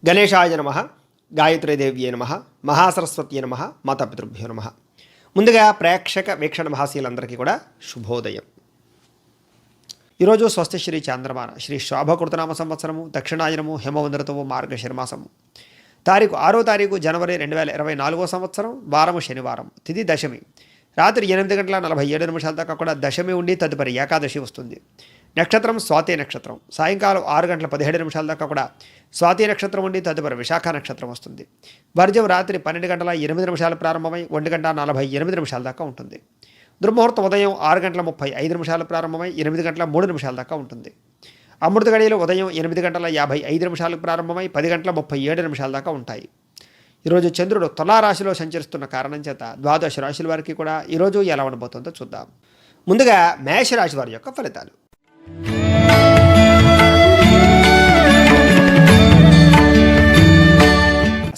గణేశాయ నమ, గాయత్రీదేవ్యే నమ, మహాసరస్వత్యే నమ, మాతాపితృభ్యో నమ. ముందుగా ప్రేక్షక వీక్షణ మహాశీలందరికీ కూడా శుభోదయం. ఈరోజు స్వస్తి శ్రీ చాంద్రమాన శ్రీ శోభకృతనామ సంవత్సరము దక్షిణాయనము హేమవంతఋతువు మార్గశిరమాసము తారీఖు 6వ తారీఖు జనవరి 2024 సంవత్సరం, వారము శనివారం, తిథి దశమి. రాత్రి 8:47 దాకా కూడా దశమి ఉండి తదుపరి ఏకాదశి వస్తుంది. నక్షత్రం స్వాతి నక్షత్రం. సాయంకాలం 6:17 దాకా కూడా స్వాతి నక్షత్రం ఉండి తదుపరి విశాఖ నక్షత్రం వస్తుంది. వర్జం రాత్రి 12:08 ప్రారంభమై 1:48 దాకా ఉంటుంది. దుర్ముహూర్తం ఉదయం 6:35 ప్రారంభమై 8:03 దాకా ఉంటుంది. అమృత గడియలు ఉదయం 8:55 ప్రారంభమై 10:37 దాకా ఉంటాయి. ఈరోజు చంద్రుడు తులారాశిలో సంచరిస్తున్న కారణం చేత ద్వాదశ రాశుల వారికి కూడా ఈరోజు ఎలా ఉండబోతుందో చూద్దాం. ముందుగా మేషరాశి వారి యొక్క ఫలితాలు.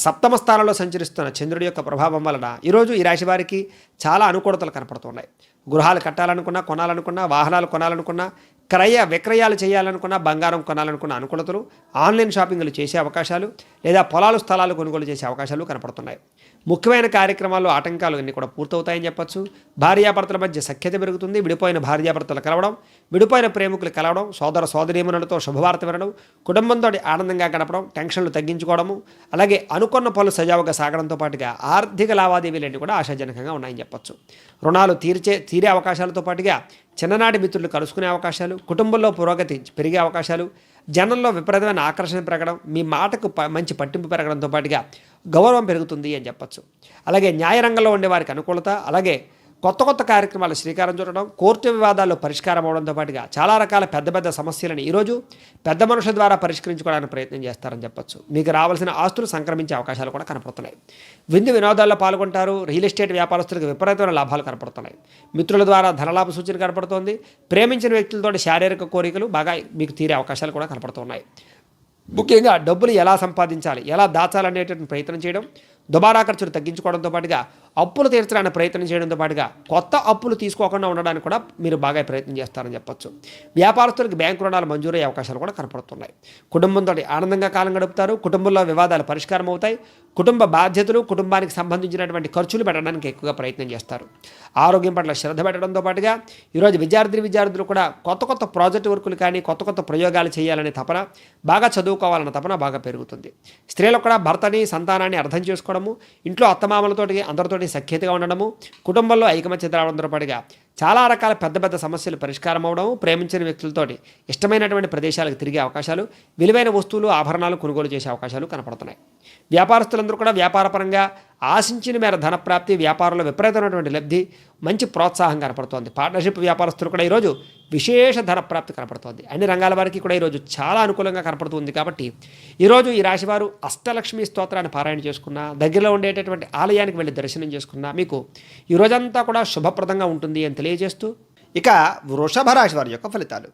సప్తమ స్థానంలో సంచరిస్తున్న చంద్రుడి యొక్క ప్రభావం వలన ఈరోజు ఈ రాశి వారికి చాలా అనుకూలతలు కనపడుతున్నాయి. గృహాలు కట్టాలనుకున్నా, కొనాలనుకున్నా, వాహనాలు కొనాలనుకున్నా, క్రయ విక్రయాలు చేయాలనుకున్నా, బంగారం కొనాలనుకున్న అనుకూలతలు, ఆన్లైన్ షాపింగ్లు చేసే అవకాశాలు, లేదా పొలాలు స్థలాలు కొనుగోలు చేసే అవకాశాలు కనపడుతున్నాయి. ముఖ్యమైన కార్యక్రమాల్లో ఆటంకాలు అన్నీ కూడా పూర్తవుతాయని చెప్పచ్చు. భార్యాభర్తల మధ్య సఖ్యత పెరుగుతుంది. విడిపోయిన భార్యాభర్తలు కలవడం, విడిపోయిన ప్రేమికులు కలవడం, సోదర సోదరీమణులతో శుభవార్త వినడం, కుటుంబంతో ఆనందంగా గడపడం, టెన్షన్లు తగ్గించుకోవడము, అలాగే అనుకున్న పనులు సజావుగా సాగడంతో పాటుగా ఆర్థిక లావాదేవీలన్నీ కూడా ఆశాజనకంగా ఉన్నాయని చెప్పచ్చు. రుణాలు తీరే అవకాశాలతో పాటుగా చిన్ననాటి మిత్రులు కలుసుకునే అవకాశాలు, కుటుంబంలో పురోగతి పెరిగే అవకాశాలు, జనంలో విపరీతమైన ఆకర్షణ పెరగడం, మీ మాటకు మంచి పట్టింపు పెరగడంతో పాటుగా గౌరవం పెరుగుతుంది అని చెప్పచ్చు. అలాగే న్యాయరంగంలో ఉండే వారికి అనుకూలత, అలాగే కొత్త కార్యక్రమాలు శ్రీకారం చుట్టడం, కోర్టు వివాదాల్లో పరిష్కారం అవడంతో పాటుగా చాలా రకాల పెద్ద సమస్యలను ఈరోజు పెద్ద మనుషుల ద్వారా పరిష్కరించుకోవడానికి ప్రయత్నం చేస్తారని చెప్పచ్చు. మీకు రావాల్సిన ఆస్తులు సంక్రమించే అవకాశాలు కూడా కనపడుతున్నాయి. విందు వినోదాల్లో పాల్గొంటారు. రియల్ ఎస్టేట్ వ్యాపారస్తులకు విపరీతమైన లాభాలు కనపడుతున్నాయి. మిత్రుల ద్వారా ధనలాభ సూచన కనపడుతోంది. ప్రేమించిన వ్యక్తులతో శారీరక కోరికలు బాగా మీకు తీరే అవకాశాలు కూడా కనపడుతున్నాయి. ముఖ్యంగా డబ్బులు ఎలా సంపాదించాలి, ఎలా దాచాలనేటువంటి ప్రయత్నం చేయడం, దుబారా ఖర్చులు తగ్గించుకోవడంతో పాటుగా అప్పులు తీర్చడానికి ప్రయత్నం చేయడంతో పాటుగా కొత్త అప్పులు తీసుకోకుండా ఉండడానికి కూడా మీరు బాగా ప్రయత్నం చేస్తారని చెప్పచ్చు. వ్యాపారస్తులకు బ్యాంకు రుణాలు మంజూరయ్యే అవకాశాలు కూడా కనపడుతున్నాయి. కుటుంబంతో ఆనందంగా కాలం గడుపుతారు. కుటుంబంలో వివాదాలు పరిష్కారం అవుతాయి. కుటుంబ బాధ్యతలు, కుటుంబానికి సంబంధించినటువంటి ఖర్చులు పెట్టడానికి ఎక్కువగా ప్రయత్నం చేస్తారు. ఆరోగ్యం పట్ల శ్రద్ధ పెట్టడంతో పాటుగా ఈరోజు విద్యార్థులు కూడా కొత్త ప్రాజెక్టు వర్కులు కానీ కొత్త ప్రయోగాలు చేయాలనే తపన, బాగా చదువుకోవాలన్న తపన బాగా పెరుగుతుంది. స్త్రీలకు కూడా భర్తని, సంతానాన్ని అర్థం చేసుకోవడము, ఇంట్లో అత్తమామలతోటి అందరితోటి సఖ్యతగా ఉండడము, కుటుంబంలో ఐకమత్యత రావడంతో పాటుగా చాలా రకాల పెద్ద సమస్యలు పరిష్కారం అవడము, ప్రేమించిన వ్యక్తులతోటి ఇష్టమైనటువంటి ప్రదేశాలకు తిరిగే అవకాశాలు, విలువైన వస్తువులు ఆభరణాలు కొనుగోలు చేసే అవకాశాలు కనపడుతున్నాయి. వ్యాపారస్తులందరూ కూడా వ్యాపారపరంగా ఆశించిన మేర ధనప్రాప్తి, వ్యాపారంలో విపరీతమైనటువంటి లబ్ధి, మంచి ప్రోత్సాహం కనపడుతోంది. పార్ట్నర్షిప్ వ్యాపారస్తులు కూడా ఈరోజు విశేష ధనప్రాప్తి కనపడుతోంది. అన్ని రంగాల వారికి కూడా ఈరోజు చాలా అనుకూలంగా కనపడుతుంది. కాబట్టి ఈరోజు ఈ రాశివారు అష్టలక్ష్మి స్తోత్రాన్ని పారాయణ చేసుకున్నా, దగ్గరలో ఉండేటటువంటి ఆలయానికి వెళ్ళి దర్శనం చేసుకున్నా మీకు ఈ రోజంతా కూడా శుభప్రదంగా ఉంటుంది అని తెలియజేస్తూ, ఇక వృషభ రాశి వారి యొక్క ఫలితాలు.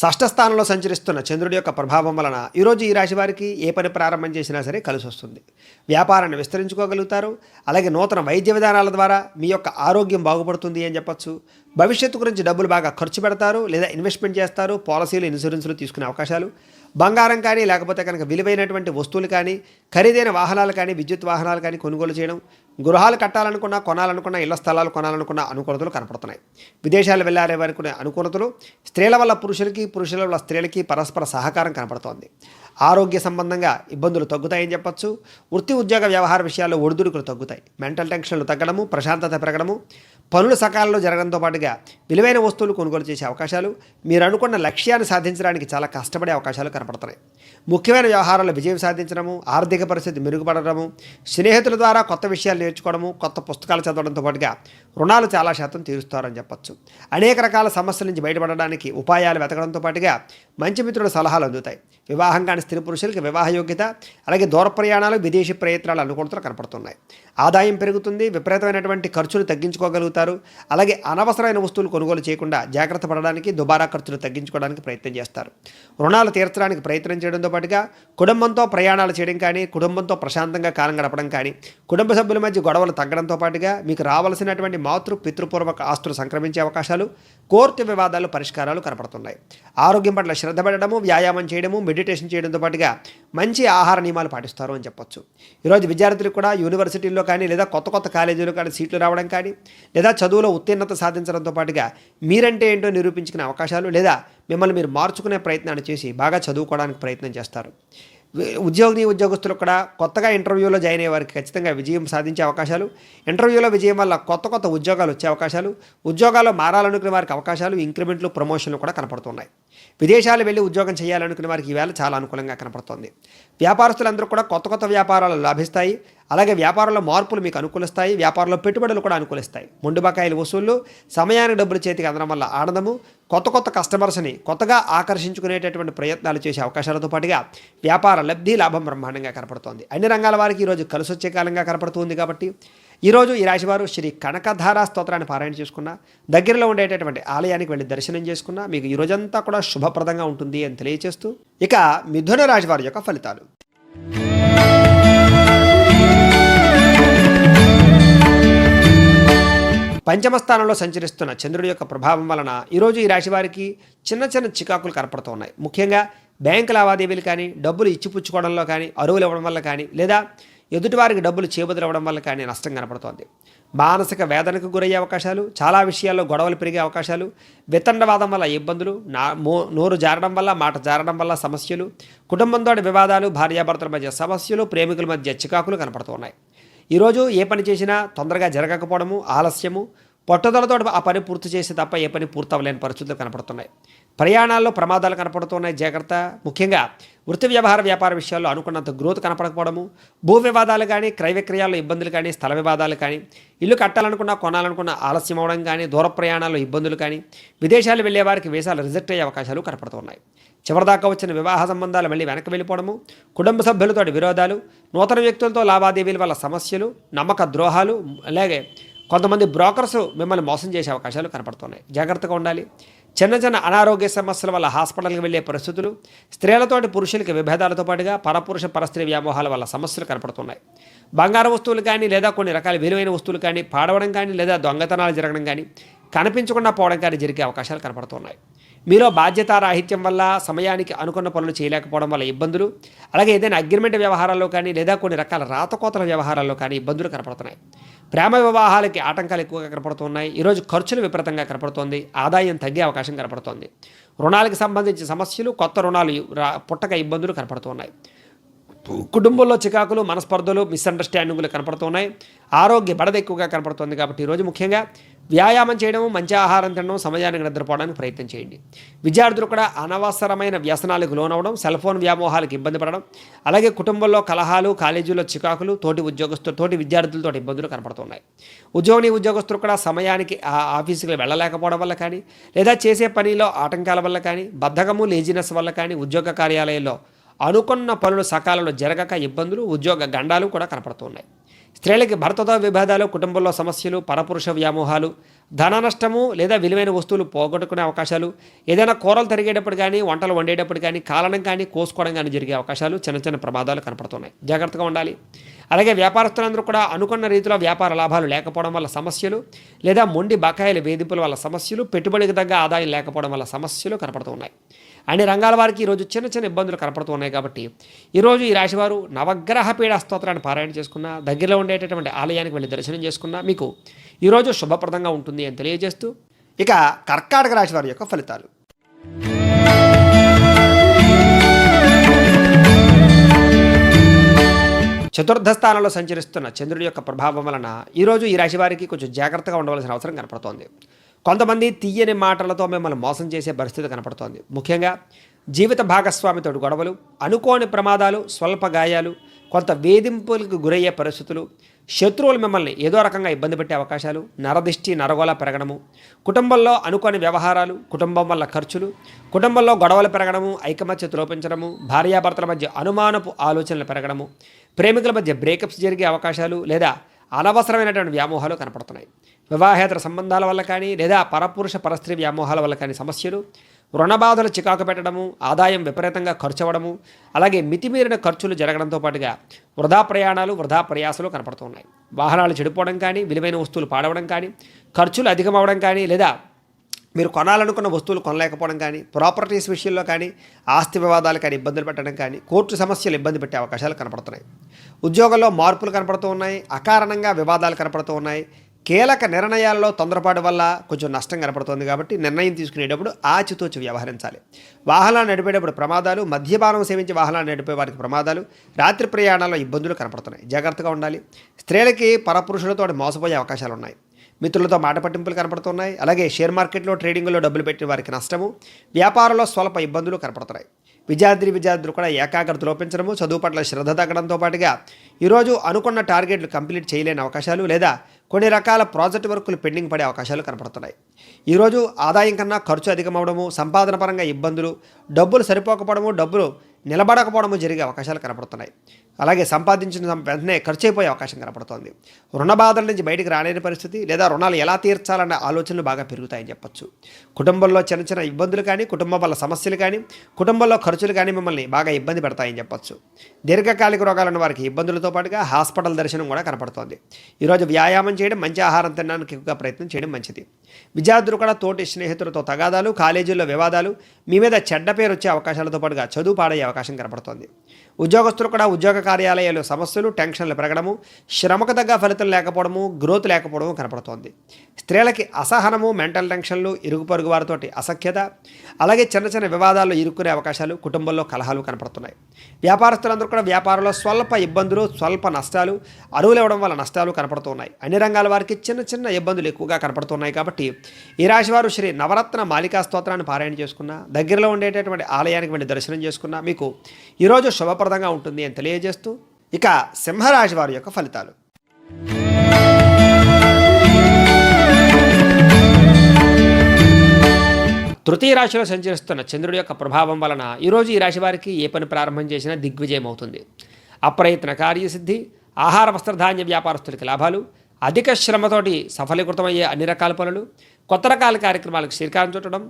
షష్ఠ స్థానంలో సంచరిస్తున్న చంద్రుడి యొక్క ప్రభావం వలన ఈరోజు ఈ రాశి వారికి ఏ పని ప్రారంభం చేసినా సరే కలిసి వస్తుంది. వ్యాపారాన్ని విస్తరించుకోగలుగుతారు. అలాగే నూతన వైద్య విధానాల ద్వారా మీ యొక్క ఆరోగ్యం బాగుపడుతుంది అని చెప్పచ్చు. భవిష్యత్తు గురించి డబ్బులు బాగా ఖర్చు పెడతారు, లేదా ఇన్వెస్ట్మెంట్ చేస్తారు. పాలసీలు, ఇన్సూరెన్సులు తీసుకునే అవకాశాలు, బంగారం కానీ లేకపోతే కనుక విలువైనటువంటి వస్తువులు కానీ, ఖరీదైన వాహనాలు కానీ, విద్యుత్ వాహనాలు కానీ కొనుగోలు చేయడం, గృహాలు కట్టాలనుకున్నా, కొనాలనుకున్నా, ఇళ్ల స్థలాలు కొనాలనుకున్న అనుకూలతలు కనపడుతున్నాయి. విదేశాలు వెళ్ళారే వారికి అనుకూలతలు, స్త్రీల వల్ల పురుషులకి, పురుషుల వల్ల స్త్రీలకి పరస్పర సహకారం కనపడుతోంది. ఆరోగ్య సంబంధంగా ఇబ్బందులు తగ్గుతాయని చెప్పచ్చు. వృత్తి ఉద్యోగ వ్యవహార విషయాల్లో ఒడిదుడుకులు తగ్గుతాయి. మెంటల్ టెన్షన్లు తగ్గడము, ప్రశాంతత పెరగడము, పనులు సకాలంలో జరగడంతో పాటుగా విలువైన వస్తువులు కొనుగోలు చేసే అవకాశాలు, మీరు అనుకున్న లక్ష్యాన్ని సాధించడానికి చాలా కష్టపడే అవకాశాలు కనపడుతున్నాయి. ముఖ్యమైన వ్యవహారాల్లో విజయం సాధించడము, ఆర్థిక పరిస్థితి మెరుగుపడడము, స్నేహితుల ద్వారా కొత్త విషయాలు నేర్చుకోవడము, కొత్త పుస్తకాలు చదవడంతో పాటుగా రుణాలు చాలా శాతం తీరుస్తారని చెప్పచ్చు. అనేక రకాల సమస్యల నుంచి బయటపడడానికి ఉపాయాలు వెతకడంతో పాటుగా మంచి మిత్రుల సలహాలు అందుతాయి. వివాహం కాని స్త్రీ పురుషులకి వివాహ యోగ్యత, అలాగే దూర ప్రయాణాలు, విదేశీ ప్రయత్నాలు అనుకూలతలు కనపడుతున్నాయి. ఆదాయం పెరుగుతుంది. విపరీతమైనటువంటి ఖర్చులు తగ్గించుకోగలుగుతారు. అలాగే అనవసరమైన వస్తువులు కొనుగోలు చేయకుండా జాగ్రత్త పడడానికి, దుబారా ఖర్చులు తగ్గించుకోవడానికి ప్రయత్నం చేస్తారు. రుణాలు తీర్చడానికి ప్రయత్నం చేయడంతో పాటుగా కుటుంబంతో ప్రయాణాలు చేయడం కానీ, కుటుంబంతో ప్రశాంతంగా కాలం గడపడం కానీ, కుటుంబ సభ్యుల మధ్య గొడవలు తగ్గడంతో పాటుగా మీకు రావాల్సినటువంటి పితృపూర్వక ఆస్తులు సంక్రమించే అవకాశాలు, కోర్టు వివాదాలు పరిష్కారాలు కనపడుతున్నాయి. ఆరోగ్యం పట్ల శ్రద్ధ పెట్టడము, వ్యాయామం చేయడము, మెడిటేషన్ చేయడంతో పాటుగా మంచి ఆహార నియమాలు పాటిస్తారు అని చెప్పొచ్చు. ఈరోజు విద్యార్థులకు కూడా యూనివర్సిటీల్లో కానీ లేదా కొత్త కాలేజీలో కానీ సీట్లు రావడం కానీ లేదా చదువులో ఉత్తీర్ణత సాధించడంతో పాటుగా మీరంటే ఏంటో నిరూపించుకునే అవకాశాలు లేదా మిమ్మల్ని మీరు మార్చుకునే ప్రయత్నాన్ని చేసి బాగా చదువుకోవడానికి ప్రయత్నం చేస్తారు. ఉద్యోగస్తులు కూడా కొత్తగా ఇంటర్వ్యూలో జాయిన్ అయ్యే వారికి ఖచ్చితంగా విజయం సాధించే అవకాశాలు, ఇంటర్వ్యూలో విజయం వల్ల కొత్త ఉద్యోగాలు వచ్చే అవకాశాలు, ఉద్యోగాల్లో మారాలనుకునే వారికి అవకాశాలు, ఇంక్రిమెంట్లు, ప్రమోషన్లు కూడా కనపడుతున్నాయి. విదేశాలు వెళ్ళి ఉద్యోగం చేయాలనుకునే వారికి ఈవేళ చాలా అనుకూలంగా కనపడుతోంది. వ్యాపారస్తులందరూ కూడా కొత్త వ్యాపారాలు లాభిస్తాయి. అలాగే వ్యాపారంలో మార్పులు మీకు అనుకూలిస్తాయి. వ్యాపారంలో పెట్టుబడులు కూడా అనుకూలిస్తాయి. మొండి బకాయిల వసూళ్లు, సమయానికి డబ్బులు చేతికి అందడం వల్ల ఆనందము, కొత్త కస్టమర్స్ని కొత్తగా ఆకర్షించుకునేటటువంటి ప్రయత్నాలు చేసే అవకాశాలతో పాటుగా వ్యాపార లబ్ధి, లాభం బ్రహ్మాండంగా కనపడుతోంది. అన్ని రంగాల వారికి ఈరోజు కలిసి వచ్చే కాలంగా కనపడుతుంది. కాబట్టి ఈరోజు ఈ రాశివారు శ్రీ కనకధారా స్తోత్రాన్ని పారాయణ చేసుకున్న, దగ్గరలో ఉండేటటువంటి ఆలయానికి వెళ్ళి దర్శనం చేసుకున్న మీకు ఈ రోజంతా కూడా శుభప్రదంగా ఉంటుంది అని తెలియజేస్తూ, ఇక మిథున రాశి వారి యొక్క ఫలితాలు. పంచమ స్థానంలో సంచరిస్తున్న చంద్రుడి యొక్క ప్రభావం వలన ఈరోజు ఈ రాశి వారికి చిన్న చికాకులు కనపడుతూ ఉన్నాయి. ముఖ్యంగా బ్యాంకు లావాదేవీలు కానీ, డబ్బులు ఇచ్చిపుచ్చుకోవడంలో కానీ, అరువులు ఇవ్వడం వల్ల కానీ, లేదా ఎదుటివారికి డబ్బులు చేబదులవ్వడం వల్ల కానీ నష్టం కనపడుతోంది. మానసిక వేదనకు గురయ్యే అవకాశాలు, చాలా విషయాల్లో గొడవలు పెరిగే అవకాశాలు, వితండవాదం వల్ల ఇబ్బందులు, నోరు జారడం వల్ల, మాట జారడం వల్ల సమస్యలు, కుటుంబంతో వివాదాలు, భార్యాభర్తల మధ్య సమస్యలు, ప్రేమికుల మధ్య చికాకులు కనపడుతూ ఉన్నాయి. ఈరోజు ఏ పని చేసినా తొందరగా జరగకపోవడము, ఆలస్యము, పట్టుదలతో ఆ పని పూర్తి చేసి తప్ప ఏ పని పూర్తవలేని పరిస్థితులు కనపడుతున్నాయి. ప్రయాణాల్లో ప్రమాదాలు కనపడుతున్నాయి, జాగ్రత్త. ముఖ్యంగా వృత్తి వ్యాపార విషయాల్లో అనుకున్నంత గ్రోత్ కనపడకపోవడము, భూ వివాదాలు కానీ, క్రయ విక్రయాల్లో ఇబ్బందులు కానీ, స్థల వివాదాలు కానీ, ఇల్లు కట్టాలనుకున్నా కొనాలనుకున్న ఆలస్యం అవడం కానీ, దూర ప్రయాణాల్లో ఇబ్బందులు కానీ, విదేశాలు వెళ్లే వారికి వీసాలు రిజెక్ట్ అయ్యే అవకాశాలు కనపడుతున్నాయి. చివరిదాకా వచ్చిన వివాహ సంబంధాలు మళ్ళీ వెనక్కి వెళ్ళిపోవడము, కుటుంబ సభ్యులతో విరోధాలు, నూతన వ్యక్తులతో లావాదేవీల వల్ల సమస్యలు, నమ్మక ద్రోహాలు, అలాగే కొంతమంది బ్రోకర్స్ మిమ్మల్ని మోసం చేసే అవకాశాలు కనపడుతున్నాయి. జాగ్రత్తగా ఉండాలి. చిన్న అనారోగ్య సమస్యల వల్ల హాస్పిటల్కి వెళ్ళే పరిస్థితులు, స్త్రీలతోటి పురుషులకి విభేదాలతో పాటుగా పరపురుష పరస్త్రీ వ్యామోహాల వల్ల సమస్యలు కనపడుతున్నాయి. బంగారు వస్తువులు కానీ లేదా కొన్ని రకాల విలువైన వస్తువులు కానీ పాడవడం కానీ లేదా దొంగతనాలు జరగడం కానీ, కనిపించకుండా పోవడం కానీ జరిగే అవకాశాలు కనపడుతున్నాయి. మీలో బాధ్యతారాహిత్యం వల్ల సమయానికి అనుకున్న పనులు చేయలేకపోవడం వల్ల ఇబ్బందులు, అలాగే ఏదైనా అగ్రిమెంట్ వ్యవహారాల్లో కానీ లేదా కొన్ని రకాల రాతకోతల వ్యవహారాల్లో కానీ ఇబ్బందులు కనపడుతున్నాయి. ప్రేమ వివాహాలకి ఆటంకాలు ఎక్కువగా కనపడుతున్నాయి. ఈరోజు ఖర్చులు విపరీతంగా కనపడుతోంది. ఆదాయం తగ్గే అవకాశం కనపడుతోంది. రుణాలకు సంబంధించిన సమస్యలు, కొత్త రుణాలు పుట్టక ఇబ్బందులు కనపడుతున్నాయి. కుటుంబంలో చికాకులు, మనస్పర్ధలు, మిస్అండర్స్టాండింగులు కనపడుతున్నాయి. ఆరోగ్య బడద ఎక్కువగా కనపడుతుంది. కాబట్టి ఈరోజు ముఖ్యంగా వ్యాయామం చేయడం, మంచి ఆహారం తినడం, సమయానికి నిద్రపోవడానికి ప్రయత్నం చేయండి. విద్యార్థులు కూడా అనవసరమైన వ్యసనాలకు లోనవడం, సెల్ ఫోన్ వ్యామోహాలకు ఇబ్బంది పడడం, అలాగే కుటుంబంలో కలహాలు, కాలేజీలో చికాకులు, తోటి విద్యార్థులతో ఇబ్బందులు కనపడుతున్నాయి. ఉద్యోగస్తులు కూడా సమయానికి ఆఫీసుకి వెళ్ళలేకపోవడం వల్ల కానీ లేదా చేసే పనిలో ఆటంకాల వల్ల కానీ, బద్ధకము, లేజినెస్ వల్ల కానీ, ఉద్యోగ కార్యాలయంలో అనుకున్న పనులు సకాలంలో జరగక ఇబ్బందులు, ఉద్యోగ గండాలు కూడా కనపడుతున్నాయి. స్త్రీలకి భర్తతో విభేదాలు, కుటుంబంలో సమస్యలు, పరపురుష వ్యామోహాలు, ధన నష్టము లేదా విలువైన వస్తువులు పోగొట్టుకునే అవకాశాలు, ఏదైనా కూరలు తరిగేటప్పుడు కానీ, వంటలు వండేటప్పుడు కానీ, కాలడం కానీ, కోసుకోవడం కానీ జరిగే అవకాశాలు, చిన్న ప్రమాదాలు కనపడుతున్నాయి. జాగ్రత్తగా ఉండాలి. అలాగే వ్యాపారస్తులందరూ కూడా అనుకున్న రీతిలో వ్యాపార లాభాలు లేకపోవడం వల్ల సమస్యలు, లేదా మొండి బకాయిల వేధింపుల వల్ల సమస్యలు, పెట్టుబడికి తగ్గ ఆదాయం లేకపోవడం వల్ల సమస్యలు కనపడుతున్నాయి. అన్ని రంగాల వారికి ఈరోజు చిన్న ఇబ్బందులు కనపడుతూ ఉన్నాయి. కాబట్టి ఈరోజు ఈ రాశివారు నవగ్రహ పీడ స్తోత్రాన్ని పారాయణ చేసుకున్న, దగ్గరలో ఉండేటటువంటి ఆలయానికి వెళ్ళి దర్శనం చేసుకున్న మీకు ఈరోజు శుభప్రదంగా ఉంటుంది అని తెలియజేస్తూ, ఇక కర్కాటక రాశి వారి యొక్క ఫలితాలు. చతుర్థ స్థానంలో సంచరిస్తున్న చంద్రుడి యొక్క ప్రభావం వలన ఈరోజు ఈ రాశి వారికి కొంచెం జాగ్రత్తగా ఉండవలసిన అవసరం కనపడుతోంది. కొంతమంది తీయని మాటలతో మిమ్మల్ని మోసం చేసే పరిస్థితి కనపడుతోంది. ముఖ్యంగా జీవిత భాగస్వామితో గొడవలు, అనుకోని ప్రమాదాలు, స్వల్ప గాయాలు, కొంత వేధింపులకు గురయ్యే పరిస్థితులు, శత్రువులు మిమ్మల్ని ఏదో రకంగా ఇబ్బంది పెట్టే అవకాశాలు, నరదిష్టి, నరగోళ పెరగడము, కుటుంబంలో అనుకోని వ్యవహారాలు, కుటుంబం వల్ల ఖర్చులు, కుటుంబంలో గొడవలు పెరగడము, ఐకమత్యత లోపించడము, భార్యాభర్తల మధ్య అనుమానపు ఆలోచనలు పెరగడము, ప్రేమికుల మధ్య బ్రేకప్స్ జరిగే అవకాశాలు లేదా అనవసరమైనటువంటి వ్యామోహాలు కనపడుతున్నాయి. వివాహేతర సంబంధాల వల్ల కానీ లేదా పరపురుష పరస్త్రీ వ్యామోహాల వల్ల కానీ సమస్యలు, రుణ బాధలు చికాకు పెట్టడము, ఆదాయం విపరీతంగా ఖర్చు అవ్వడము, అలాగే మితిమీరిన ఖర్చులు జరగడంతో పాటుగా వృధా ప్రయాణాలు, వృధా ప్రయాసాలు కనపడుతున్నాయి. వాహనాలు చెడిపోవడం కానీ, విలువైన వస్తువులు పాడవడం కానీ, ఖర్చులు అధికమవడం కానీ, లేదా మీరు కొనాలనుకున్న వస్తువులు కొనలేకపోవడం కానీ, ప్రాపర్టీస్ విషయంలో కానీ, ఆస్తి వివాదాలు కానీ ఇబ్బందులు పెట్టడం కానీ, కోర్టు సమస్యలు ఇబ్బంది పెట్టే అవకాశాలు కనపడుతున్నాయి. ఉద్యోగంలో మార్పులు కనపడుతూ ఉన్నాయి. అకారణంగా వివాదాలు కనపడుతూ ఉన్నాయి. కీలక నిర్ణయాల్లో తొందరపాటు వల్ల కొంచెం నష్టం కనపడుతుంది. కాబట్టి నిర్ణయం తీసుకునేటప్పుడు ఆచితూచి వ్యవహరించాలి. వాహనాలు నడిపేటప్పుడు ప్రమాదాలు, మద్యపానం సేవించి వాహనాలు నడిపే వారికి ప్రమాదాలు, రాత్రి ప్రయాణాల్లో ఇబ్బందులు కనపడుతున్నాయి. జాగ్రత్తగా ఉండాలి. స్త్రీలకి పరపురుషులతో మోసపోయే అవకాశాలు ఉన్నాయి. మిత్రులతో మాట పట్టింపులు కనపడుతున్నాయి. అలాగే షేర్ మార్కెట్లో, ట్రేడింగ్లో డబ్బులు పెట్టిన వారికి నష్టము, వ్యాపారంలో స్వల్ప ఇబ్బందులు కనపడుతున్నాయి. విద్యార్థులు కూడా ఏకాగ్రత లోపించడము, చదువు పట్ల శ్రద్ధ తగ్గడంతో పాటుగా ఈరోజు అనుకున్న టార్గెట్లు కంప్లీట్ చేయలేని అవకాశాలు, లేదా కొన్ని రకాల ప్రాజెక్ట్ వర్కులు పెండింగ్ పడే అవకాశాలు కనపడుతున్నాయి. ఈరోజు ఆదాయం కన్నా ఖర్చు అధికమవడము, సంపాదన పరంగా ఇబ్బందులు, డబ్బులు సరిపోకపోవడము, డబ్బులు నిలబడకపోవడము జరిగే అవకాశాలు కనపడుతున్నాయి. అలాగే సంపాదించిన వెంటనే ఖర్చు అయిపోయే అవకాశం కనపడుతోంది. రుణ బాధల నుంచి బయటికి రాలేని పరిస్థితి, లేదా రుణాలు ఎలా తీర్చాలన్న ఆలోచనలు బాగా పెరుగుతాయని చెప్పొచ్చు. కుటుంబంలో చిన్న చిన్న ఇబ్బందులు కానీ, కుటుంబం వల్ల సమస్యలు కానీ, కుటుంబంలో ఖర్చులు కానీ మిమ్మల్ని బాగా ఇబ్బంది పెడతాయని చెప్పొచ్చు. దీర్ఘకాలిక రోగాలున్న వారికి ఇబ్బందులతో పాటుగా హాస్పిటల్ దర్శనం కూడా కనపడుతోంది. ఈరోజు వ్యాయామం చేయడం, మంచి ఆహారం తినడానికి ఎక్కువగా ప్రయత్నం చేయడం మంచిది. విద్యార్థులు కూడా తోటి స్నేహితులతో తగాదాలు, కాలేజీల్లో వివాదాలు, మీ మీద చెడ్డ పేరు వచ్చే అవకాశాలతో పాటుగా చదువు పాడయ్యే అవకాశం కనపడుతోంది. ఉద్యోగస్తులు కూడా ఉద్యోగ కార్యాలయాల్లో సమస్యలు, టెన్షన్లు పెరగడము, శ్రమకు తగ్గ ఫలితం లేకపోవడము, గ్రోత్ లేకపోవడము కనపడుతోంది. స్త్రీలకి అసహనము, మెంటల్ టెన్షన్లు, ఇరుగు పొరుగు వారితోటి అసఖ్యత, అలాగే చిన్న చిన్న వివాదాల్లో ఇరుక్కునే అవకాశాలు, కుటుంబంలో కలహాలు కనపడుతున్నాయి. వ్యాపారస్తులందరూ కూడా వ్యాపారంలో స్వల్ప ఇబ్బందులు, స్వల్ప నష్టాలు, అరువులు ఇవ్వడం వల్ల నష్టాలు కనపడుతున్నాయి. అన్ని రంగాల వారికి చిన్న చిన్న ఇబ్బందులు ఎక్కువగా కనపడుతున్నాయి. కాబట్టి ఈ రాశి వారు శ్రీ నవరత్న మాలికా స్తోత్రాన్ని పారాయణ చేసుకున్న, దగ్గరలో ఉండేటటువంటి ఆలయానికి వెళ్ళి దర్శనం చేసుకున్న మీకు ఈరోజు శుభప్రదంగా ఉంటుంది అని తెలియజేస్తూ, ఇక సింహరాశి వారి యొక్క ఫలితాలు. తృతీయ రాశిలో సంచరిస్తున్న చంద్రుడి యొక్క ప్రభావం వలన ఈరోజు ఈ రాశి వారికి ఏ పని ప్రారంభం చేసినా దిగ్విజయం అవుతుంది. అప్రయత్న కార్యసిద్ధి, ఆహార వస్త్రధాన్య వ్యాపారస్తులకి లాభాలు, అధిక శ్రమతోటి సఫలీకృతమయ్యే అన్ని రకాల పనులు, కొత్త రకాల కార్యక్రమాలకు శ్రీకారం చుట్టడం,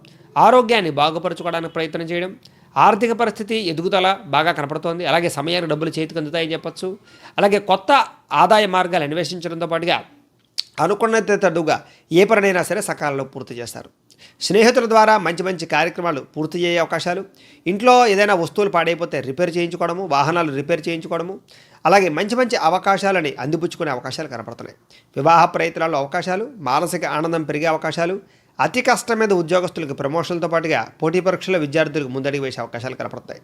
ఆరోగ్యాన్ని బాగుపరచుకోవడానికి ప్రయత్నం చేయడం, ఆర్థిక పరిస్థితి ఎదుగుదల బాగా కనపడుతోంది. అలాగే సమయానికి డబ్బులు చేతికి అందుతాయని చెప్పచ్చు. అలాగే కొత్త ఆదాయ మార్గాలు అన్వేషించడంతో పాటుగా అనుకున్నంత తడుగా ఏ పనైనా సరే సకాలంలో పూర్తి చేస్తారు. స్నేహితుల ద్వారా మంచి మంచి కార్యక్రమాలు పూర్తి అయ్యే అవకాశాలు, ఇంట్లో ఏదైనా వస్తువులు పాడైపోతే రిపేర్ చేయించుకోవడము, వాహనాలు రిపేర్ చేయించుకోవడము, అలాగే మంచి మంచి అవకాశాలని అందిపుచ్చుకునే అవకాశాలు కనపడుతున్నాయి. వివాహ ప్రయత్నాల్లో అవకాశాలు, మానసిక ఆనందం పెరిగే అవకాశాలు, అతి కష్టం మీద ఉద్యోగస్తులకు ప్రమోషన్లతో పాటుగా పోటీ పరీక్షల విద్యార్థులకు ముందడుగు వేసే అవకాశాలు కనపడతాయి.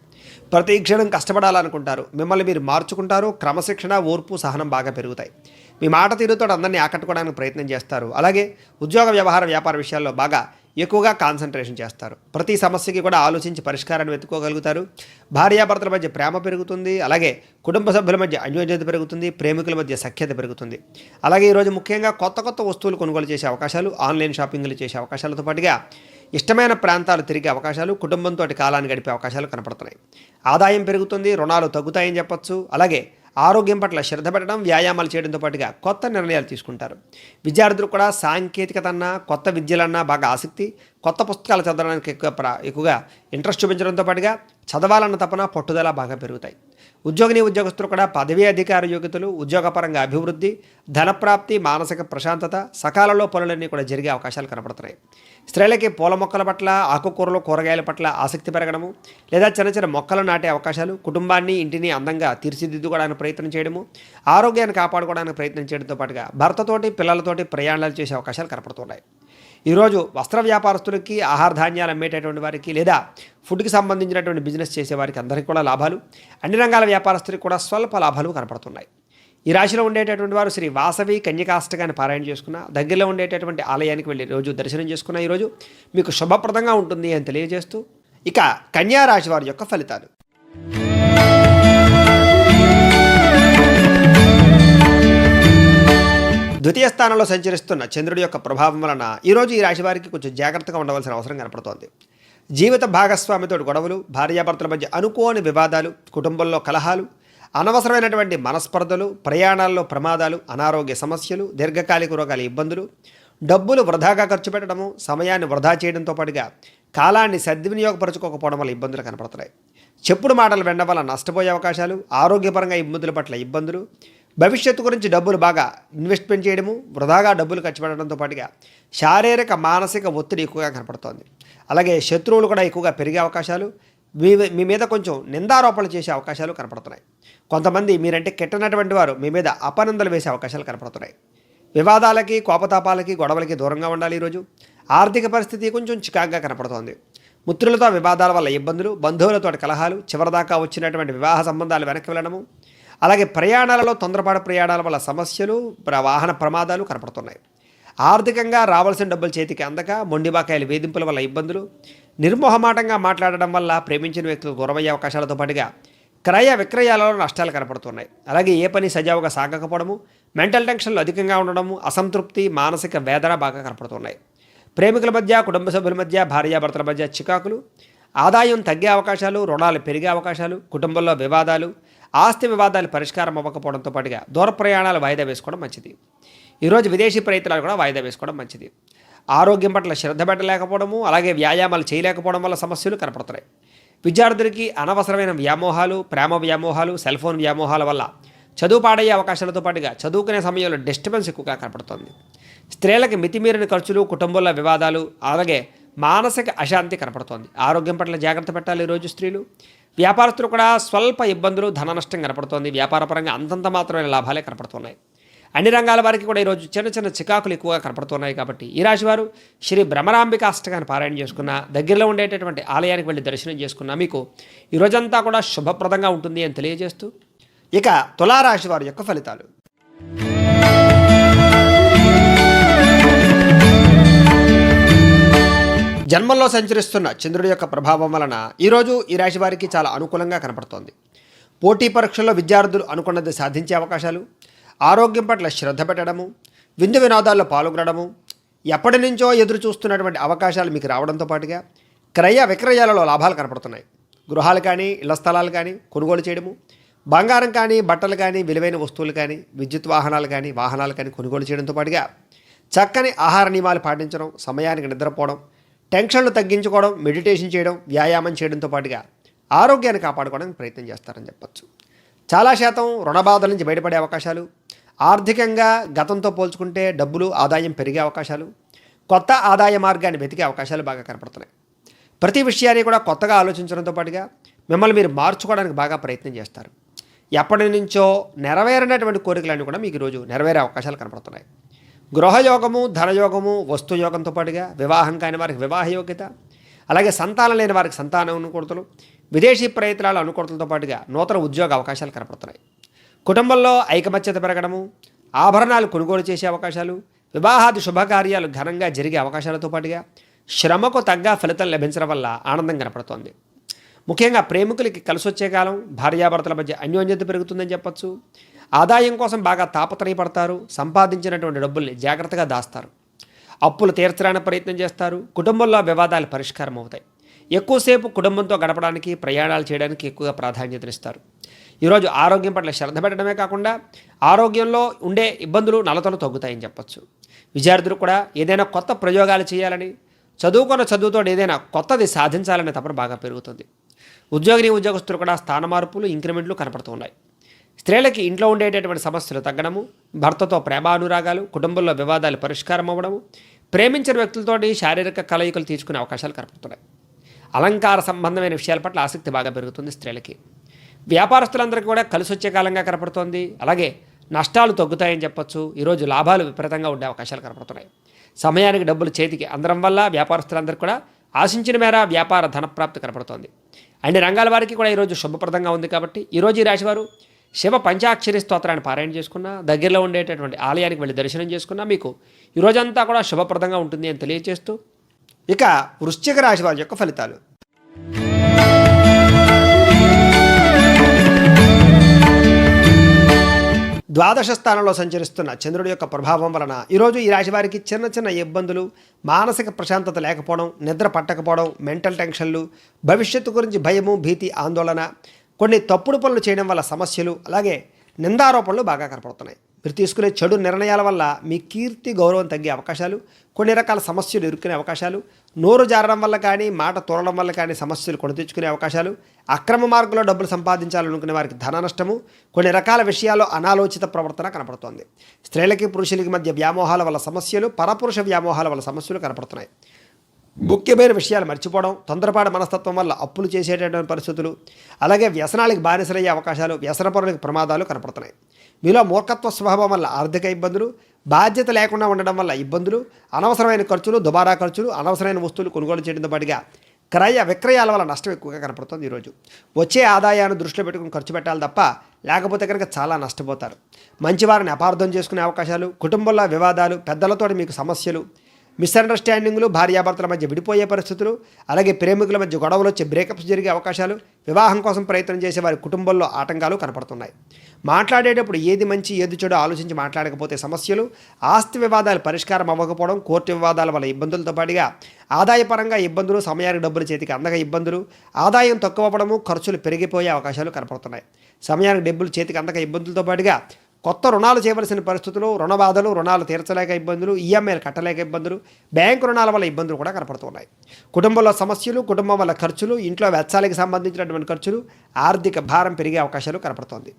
ప్రతి క్షణం కష్టపడాలనుకుంటారు. మిమ్మల్ని మీరు మార్చుకుంటారు. క్రమశిక్షణ, ఓర్పు, సహనం బాగా పెరుగుతాయి. మీ మాట తీరుతో అందరినీ ఆకట్టుకోవడానికి ప్రయత్నం చేస్తారు. అలాగే ఉద్యోగ వ్యాపార విషయాల్లో బాగా ఎక్కువగా కాన్సన్ట్రేషన్ చేస్తారు. ప్రతి సమస్యకి కూడా ఆలోచించి పరిష్కారాన్ని వెతుక్కోగలుగుతారు. భార్యాభర్తల మధ్య ప్రేమ పెరుగుతుంది. అలాగే కుటుంబ సభ్యుల మధ్య అన్యోన్యత పెరుగుతుంది. ప్రేమికుల మధ్య సఖ్యత పెరుగుతుంది. అలాగే ఈరోజు ముఖ్యంగా కొత్త వస్తువులు కొనుగోలు చేసే అవకాశాలు, ఆన్లైన్ షాపింగ్లు చేసే అవకాశాలతో పాటుగా ఇష్టమైన ప్రాంతాలు తిరిగే అవకాశాలు, కుటుంబంతో కాలాన్ని గడిపే అవకాశాలు కనపడుతున్నాయి. ఆదాయం పెరుగుతుంది. రుణాలు తగ్గుతాయని చెప్పచ్చు. అలాగే ఆరోగ్యం పట్ల శ్రద్ధ పెట్టడం, వ్యాయామాలు చేయడంతో పాటుగా కొత్త నిర్ణయాలు తీసుకుంటారు. విద్యార్థులు కూడా సాంకేతికత అన్నా, కొత్త విద్యలన్నా బాగా ఆసక్తి, కొత్త పుస్తకాలు చదవడానికి ఎక్కువగా ఇంట్రెస్ట్ చూపించడంతో పాటుగా చదవాలన్న తపన, పట్టుదల బాగా పెరుగుతాయి. ఉద్యోగస్తులు కూడా పదవీ అధికార యోగ్యతలు, ఉద్యోగపరంగా అభివృద్ధి, ధనప్రాప్తి, మానసిక ప్రశాంతత, సకాలంలో పనులన్నీ కూడా జరిగే అవకాశాలు కనపడుతున్నాయి. స్త్రీలకి పూల మొక్కల పట్ల, ఆకుకూరలు, కూరగాయల పట్ల ఆసక్తి పెరగడము, లేదా చిన్న మొక్కలు నాటే అవకాశాలు, కుటుంబాన్ని, ఇంటిని అందంగా తీర్చిదిద్దుకోవడానికి ప్రయత్నం చేయడము, ఆరోగ్యాన్ని కాపాడుకోవడానికి ప్రయత్నం చేయడంతో పాటుగా భర్తతోటి, పిల్లలతోటి ప్రయాణాలు చేసే అవకాశాలు కనపడుతున్నాయి. ఈరోజు వస్త్ర వ్యాపారస్తులకి, ఆహార ధాన్యాలు అమ్మేటటువంటి వారికి, లేదా ఫుడ్కి సంబంధించినటువంటి బిజినెస్ చేసేవారికి అందరికీ కూడా లాభాలు, అన్ని రంగాల వ్యాపారస్తులకు కూడా స్వల్ప లాభాలు కనపడుతున్నాయి. ఈ రాశిలో ఉండేటటువంటి వారు శ్రీ వాసవి కన్యకాష్టకాన్ని పారాయణ చేసుకున్న, దగ్గరలో ఉండేటటువంటి ఆలయానికి వెళ్ళి రోజు దర్శనం చేసుకున్న ఈరోజు మీకు శుభప్రదంగా ఉంటుంది అని తెలియజేస్తూ, ఇక కన్యా రాశి వారి యొక్క ఫలితాలు. ద్వితీయ స్థానంలో సంచరిస్తున్న చంద్రుడి యొక్క ప్రభావం వలన ఈరోజు ఈ రాశి వారికి కొంచెం జాగ్రత్తగా ఉండవలసిన అవసరం కనపడుతోంది. జీవిత భాగస్వామితో గొడవలు, భార్యాభర్తల మధ్య అనుకోని వివాదాలు, కుటుంబంలో కలహాలు, అనవసరమైనటువంటి మనస్పర్ధలు, ప్రయాణాల్లో ప్రమాదాలు, అనారోగ్య సమస్యలు, దీర్ఘకాలిక రోగాల ఇబ్బందులు, డబ్బులు వృధాగా ఖర్చు పెట్టడము, సమయాన్ని వృధా చేయడంతో పాటుగా కాలాన్ని సద్వినియోగపరచుకోకపోవడం వల్ల ఇబ్బందులు కనపడుతున్నాయి. చెప్పుడు మాటలు వినడం వల్ల నష్టపోయే అవకాశాలు, ఆరోగ్యపరంగా ఇబ్బందుల పట్ల ఇబ్బందులు, భవిష్యత్తు గురించి డబ్బులు బాగా ఇన్వెస్ట్మెంట్ చేయడము, వృధాగా డబ్బులు ఖర్చు పెట్టడంతో పాటుగా శారీరక మానసిక ఒత్తిడి ఎక్కువగా కనపడుతోంది. అలాగే శత్రువులు కూడా ఎక్కువగా పెరిగే అవకాశాలు, మీ మీద కొంచెం నిందారోపణలు చేసే అవకాశాలు కనపడుతున్నాయి. కొంతమంది మీరంటే కెట్టనటువంటి వారు మీ మీద అపనిందలు వేసే అవకాశాలు కనపడుతున్నాయి. వివాదాలకి, కోపతాపాలకి, గొడవలకి దూరంగా ఉండాలి. ఈరోజు ఆర్థిక పరిస్థితి కొంచెం చికాగ్గా కనపడుతోంది. మిత్రులతో వివాదాల వల్ల ఇబ్బందులు, బంధువులతో కలహాలు, చివరిదాకా వచ్చినటువంటి వివాహ సంబంధాలు వెనక్కి వెళ్ళడము, అలాగే ప్రయాణాలలో తొందరపాటు ప్రయాణాల వల్ల సమస్యలు, వాహన ప్రమాదాలు కనపడుతున్నాయి. ఆర్థికంగా రావాల్సిన డబ్బులు చేతికి అందక మొండిబాకాయలు వేధింపుల వల్ల ఇబ్బందులు, నిర్మోహమాటంగా మాట్లాడడం వల్ల ప్రేమించిన వ్యక్తులు దూరమయ్యే అవకాశాలతో పాటుగా క్రయ విక్రయాలలో నష్టాలు కనపడుతున్నాయి. అలాగే ఏ పని సజావుగా సాగకపోవడము, మెంటల్ టెన్షన్లు అధికంగా ఉండడము, అసంతృప్తి, మానసిక వేదన బాగా కనపడుతున్నాయి. ప్రేమికుల మధ్య, కుటుంబ సభ్యుల మధ్య, భార్యాభర్తల మధ్య చికాకులు, ఆదాయం తగ్గే అవకాశాలు, రుణాలు పెరిగే అవకాశాలు, కుటుంబంలో వివాదాలు, ఆస్తి వివాదాలు పరిష్కారం అవ్వకపోవడంతో పాటుగా దూర ప్రయాణాలు వాయిదా వేసుకోవడం మంచిది. ఈరోజు విదేశీ ప్రయత్నాలు కూడా వాయిదా వేసుకోవడం మంచిది. ఆరోగ్యం పట్ల శ్రద్ధ పెట్టలేకపోవడము, అలాగే వ్యాయామాలు చేయలేకపోవడం వల్ల సమస్యలు కనపడుతున్నాయి. విద్యార్థులకి అనవసరమైన వ్యామోహాలు, ప్రేమ వ్యామోహాలు, సెల్ ఫోన్ వ్యామోహాల వల్ల చదువు పాడయ్యే అవకాశాలతో పాటుగా చదువుకునే సమయంలో డిస్టర్బెన్స్ ఎక్కువగా కనపడుతుంది. స్త్రీలకి మితిమీరిన ఖర్చులు, కుటుంబంలో వివాదాలు, అలాగే మానసిక అశాంతి కనపడుతోంది. ఆరోగ్యం పట్ల జాగ్రత్త పెట్టాలి. ఈరోజు స్త్రీలు, వ్యాపారస్తులు కూడా స్వల్ప ఇబ్బందులు, ధన నష్టం కనపడుతోంది. వ్యాపారపరంగా అంతంత మాత్రమైన లాభాలే కనపడుతున్నాయి. అన్ని రంగాల వారికి కూడా ఈరోజు చిన్న చిన్న చికాకులు ఎక్కువగా కనపడుతున్నాయి. కాబట్టి ఈ రాశివారు శ్రీ భ్రమరాంబిక అష్టకాన్ని పారాయణ చేసుకున్న, దగ్గరలో ఉండేటటువంటి ఆలయానికి వెళ్ళి దర్శనం చేసుకున్న మీకు ఈ రోజంతా కూడా శుభప్రదంగా ఉంటుంది అని తెలియజేస్తూ, ఇక తులారాశి వారి యొక్క ఫలితాలు. జన్మంలో సంచరిస్తున్న చంద్రుడి యొక్క ప్రభావం వలన ఈరోజు ఈ రాశి వారికి చాలా అనుకూలంగా కనపడుతోంది. పోటీ పరీక్షల్లో విద్యార్థులు అనుకున్నది సాధించే అవకాశాలు, ఆరోగ్యం పట్ల శ్రద్ధ పెట్టడము, విందు వినోదాల్లో పాల్గొనడము, ఎప్పటి నుంచో ఎదురు చూస్తున్నటువంటి అవకాశాలు మీకు రావడంతో పాటుగా క్రయ విక్రయాలలో లాభాలు కనపడుతున్నాయి. గృహాలు కానీ, ఇళ్ల స్థలాలు కానీ కొనుగోలు చేయడము, బంగారం కానీ, బట్టలు కానీ, విలువైన వస్తువులు కానీ, విద్యుత్ వాహనాలు కానీ కొనుగోలు చేయడంతో పాటుగా చక్కని ఆహార నియమాలు పాటించడం, సమయానికి నిద్రపోవడం, టెన్షన్లు తగ్గించుకోవడం, మెడిటేషన్ చేయడం, వ్యాయామం చేయడంతో పాటుగా ఆరోగ్యాన్ని కాపాడుకోవడానికి ప్రయత్నం చేస్తారని చెప్పచ్చు. చాలా శాతం రుణ బాధల నుంచి బయటపడే అవకాశాలు, ఆర్థికంగా గతంతో పోల్చుకుంటే డబ్బులు ఆదాయం పెరిగే అవకాశాలు, కొత్త ఆదాయ మార్గాన్ని వెతికే అవకాశాలు బాగా కనపడుతున్నాయి. ప్రతి విషయాన్ని కూడా కొత్తగా ఆలోచించడంతో పాటుగా మిమ్మల్ని మీరు మార్చుకోవడానికి బాగా ప్రయత్నం చేస్తారు. ఎప్పటి నుంచో నెరవేరినటువంటి కోరికలన్నీ కూడా మీకు ఈరోజు నెరవేరే అవకాశాలు కనపడుతున్నాయి. గృహయోగము, ధనయోగము, వస్తుయోగంతో పాటుగా వివాహం కాని వారికి వివాహ యోగ్యత, అలాగే సంతానం లేని వారికి సంతానం అనుకూలతలు, విదేశీ ప్రయత్నాల అనుకూలతలతో పాటుగా నూతన ఉద్యోగ అవకాశాలు కనపడుతున్నాయి. కుటుంబంలో ఐకమత్యత పెరగడము, ఆభరణాలు కొనుగోలు చేసే అవకాశాలు, వివాహాది శుభకార్యాలు ఘనంగా జరిగే అవకాశాలతో పాటుగా శ్రమకు తగ్గ ఫలితం లభించడం వల్ల ఆనందం కనపడుతోంది. ముఖ్యంగా ప్రేమికులకి కలిసి వచ్చే కాలం, భార్యాభర్తల మధ్య అన్యోన్యత పెరుగుతుందని చెప్పచ్చు. ఆదాయం కోసం బాగా తాపత్రయపడతారు. సంపాదించినటువంటి డబ్బుల్ని జాగ్రత్తగా దాస్తారు. అప్పులు తీర్చడానికి ప్రయత్నం చేస్తారు. కుటుంబంలో వివాదాలు పరిష్కారం అవుతాయి. ఎక్కువసేపు కుటుంబంతో గడపడానికి, ప్రయాణాలు చేయడానికి ఎక్కువగా ప్రాధాన్యతనిస్తారు. ఈరోజు ఆరోగ్యం పట్ల శ్రద్ధ పెట్టడమే కాకుండా ఆరోగ్యంలో ఉండే ఇబ్బందులు నలతలు తగ్గుతాయని చెప్పచ్చు. విద్యార్థులు కూడా ఏదైనా కొత్త ప్రయోగాలు చేయాలని, చదువుకున్న చదువుతో ఏదైనా కొత్తది సాధించాలనే తపన బాగా పెరుగుతుంది. ఉద్యోగస్తులు కూడా స్థాన మార్పులు, ఇంక్రిమెంట్లు కనపడుతున్నాయి. స్త్రీలకి ఇంట్లో ఉండేటటువంటి సమస్యలు తగ్గడము, భర్తతో ప్రేమానురాగాలు, కుటుంబంలో వివాదాలు పరిష్కారం అవ్వడము, ప్రేమించిన వ్యక్తులతోటి శారీరక కలయికలు తీసుకునే అవకాశాలు కనపడుతున్నాయి. అలంకార సంబంధమైన విషయాల పట్ల ఆసక్తి బాగా పెరుగుతుంది స్త్రీలకి. వ్యాపారస్తులందరికీ కూడా కలిసి వచ్చే కాలంగా కనపడుతోంది. అలాగే నష్టాలు తగ్గుతాయని చెప్పచ్చు. ఈరోజు లాభాలు విపరీతంగా ఉండే అవకాశాలు కనపడుతున్నాయి. సమయానికి డబ్బులు చేతికి అందడం వల్ల వ్యాపారస్తులందరికీ కూడా ఆశించిన మేర వ్యాపార ధనప్రాప్తి కనపడుతోంది. అన్ని రంగాల వారికి కూడా ఈరోజు శుభప్రదంగా ఉంది. కాబట్టి ఈరోజు ఈ రాశివారు శివ పంచాక్షరి స్తోత్రాన్ని పారాయణ చేసుకున్న, దగ్గరలో ఉండేటటువంటి ఆలయానికి వెళ్ళి దర్శనం చేసుకున్నా మీకు ఈ రోజంతా కూడా శుభప్రదంగా ఉంటుంది అని తెలియజేస్తూ, ఇక వృశ్చిక రాశి వారి యొక్క ఫలితాలు. ద్వాదశ స్థానంలో సంచరిస్తున్న చంద్రుడి యొక్క ప్రభావం వలన ఈరోజు ఈ రాశి వారికి చిన్న చిన్న ఇబ్బందులు, మానసిక ప్రశాంతత లేకపోవడం, నిద్ర పట్టకపోవడం, మెంటల్ టెన్షన్లు, భవిష్యత్తు గురించి భయము, భీతి, ఆందోళన, కొన్ని తప్పుడు పనులు చేయడం వల్ల సమస్యలు, అలాగే నిందారోపణలు బాగా కనపడుతున్నాయి. మీరు తీసుకునే చెడు నిర్ణయాల వల్ల మీ కీర్తి గౌరవం తగ్గే అవకాశాలు, కొన్ని రకాల సమస్యలు ఎదుర్కొనే అవకాశాలు, నోరు జారడం వల్ల కానీ మాట తోలడం వల్ల కానీ సమస్యలు కొని తెచ్చుకునే అవకాశాలు, అక్రమ మార్గంలో డబ్బులు సంపాదించాలనుకునే వారికి ధన నష్టము, కొన్ని రకాల విషయాల్లో అనాలోచిత ప్రవర్తన కనపడుతోంది. స్త్రీలకి పురుషులకి మధ్య వ్యామోహాల వల్ల సమస్యలు, పరపురుష వ్యామోహాల వల్ల సమస్యలు కనపడుతున్నాయి. ముఖ్యమైన విషయాలు మర్చిపోవడం, తొందరపాటు మనస్తత్వం వల్ల అప్పులు చేసేటటువంటి పరిస్థితులు, అలాగే వ్యసనాలకు బానిసలయ్యే అవకాశాలు, వ్యసనపరులకు ప్రమాదాలు కనపడుతున్నాయి. మీలో మూర్ఖత్వ స్వభావం వల్ల ఆర్థిక ఇబ్బందులు, బాధ్యత లేకుండా ఉండడం వల్ల ఇబ్బందులు, అనవసరమైన ఖర్చులు, దుబారా ఖర్చులు, అనవసరమైన వస్తువులు కొనుగోలు చేయడంతో పాటుగా క్రయ విక్రయాల వల్ల నష్టం ఎక్కువగా కనపడుతుంది. ఈరోజు వచ్చే ఆదాయాన్ని దృష్టిలో పెట్టుకుని ఖర్చు పెట్టాలి తప్ప లేకపోతే కనుక చాలా నష్టపోతారు. మంచివారిని అపార్థం చేసుకునే అవకాశాలు, కుటుంబంలో వివాదాలు, పెద్దలతో మీకు సమస్యలు, మిస్అండర్స్టాండింగ్లు, భార్యాభర్తల మధ్య విడిపోయే పరిస్థితులు, అలాగే ప్రేమికుల మధ్య గొడవలు వచ్చే బ్రేకప్స్ జరిగే అవకాశాలు, వివాహం కోసం ప్రయత్నం చేసే వారి కుటుంబంలో ఆటంకాలు కనపడుతున్నాయి. మాట్లాడేటప్పుడు ఏది మంచి ఏది చెడు ఆలోచించి మాట్లాడకపోతే సమస్యలు, ఆస్తి వివాదాలు పరిష్కారం అవ్వకపోవడం, కోర్టు వివాదాల వల్ల ఇబ్బందులతో పాటుగా ఆదాయపరంగా ఇబ్బందులు, సమయానికి డబ్బులు చేతికి అందక ఇబ్బందులు, ఆదాయం తక్కువ అవ్వడము, ఖర్చులు పెరిగిపోయే అవకాశాలు కనపడుతున్నాయి. సమయానికి డబ్బులు చేతికి అందక ఇబ్బందులతో పాటుగా కొత్త రుణాలు చేయవలసిన పరిస్థితులు, రుణ బాధలు, రుణాలు తీర్చలేక ఇబ్బందులు, ఈఎంఐలు కట్టలేక ఇబ్బందులు, బ్యాంకు రుణాల వల్ల ఇబ్బందులు కూడా కనపడుతున్నాయి. కుటుంబంలో సమస్యలు, కుటుంబం వల్ల ఖర్చులు, ఇంట్లో వెచ్చాలకి సంబంధించినటువంటి ఖర్చులు, ఆర్థిక భారం పెరిగే అవకాశాలు కనపడుతోంది.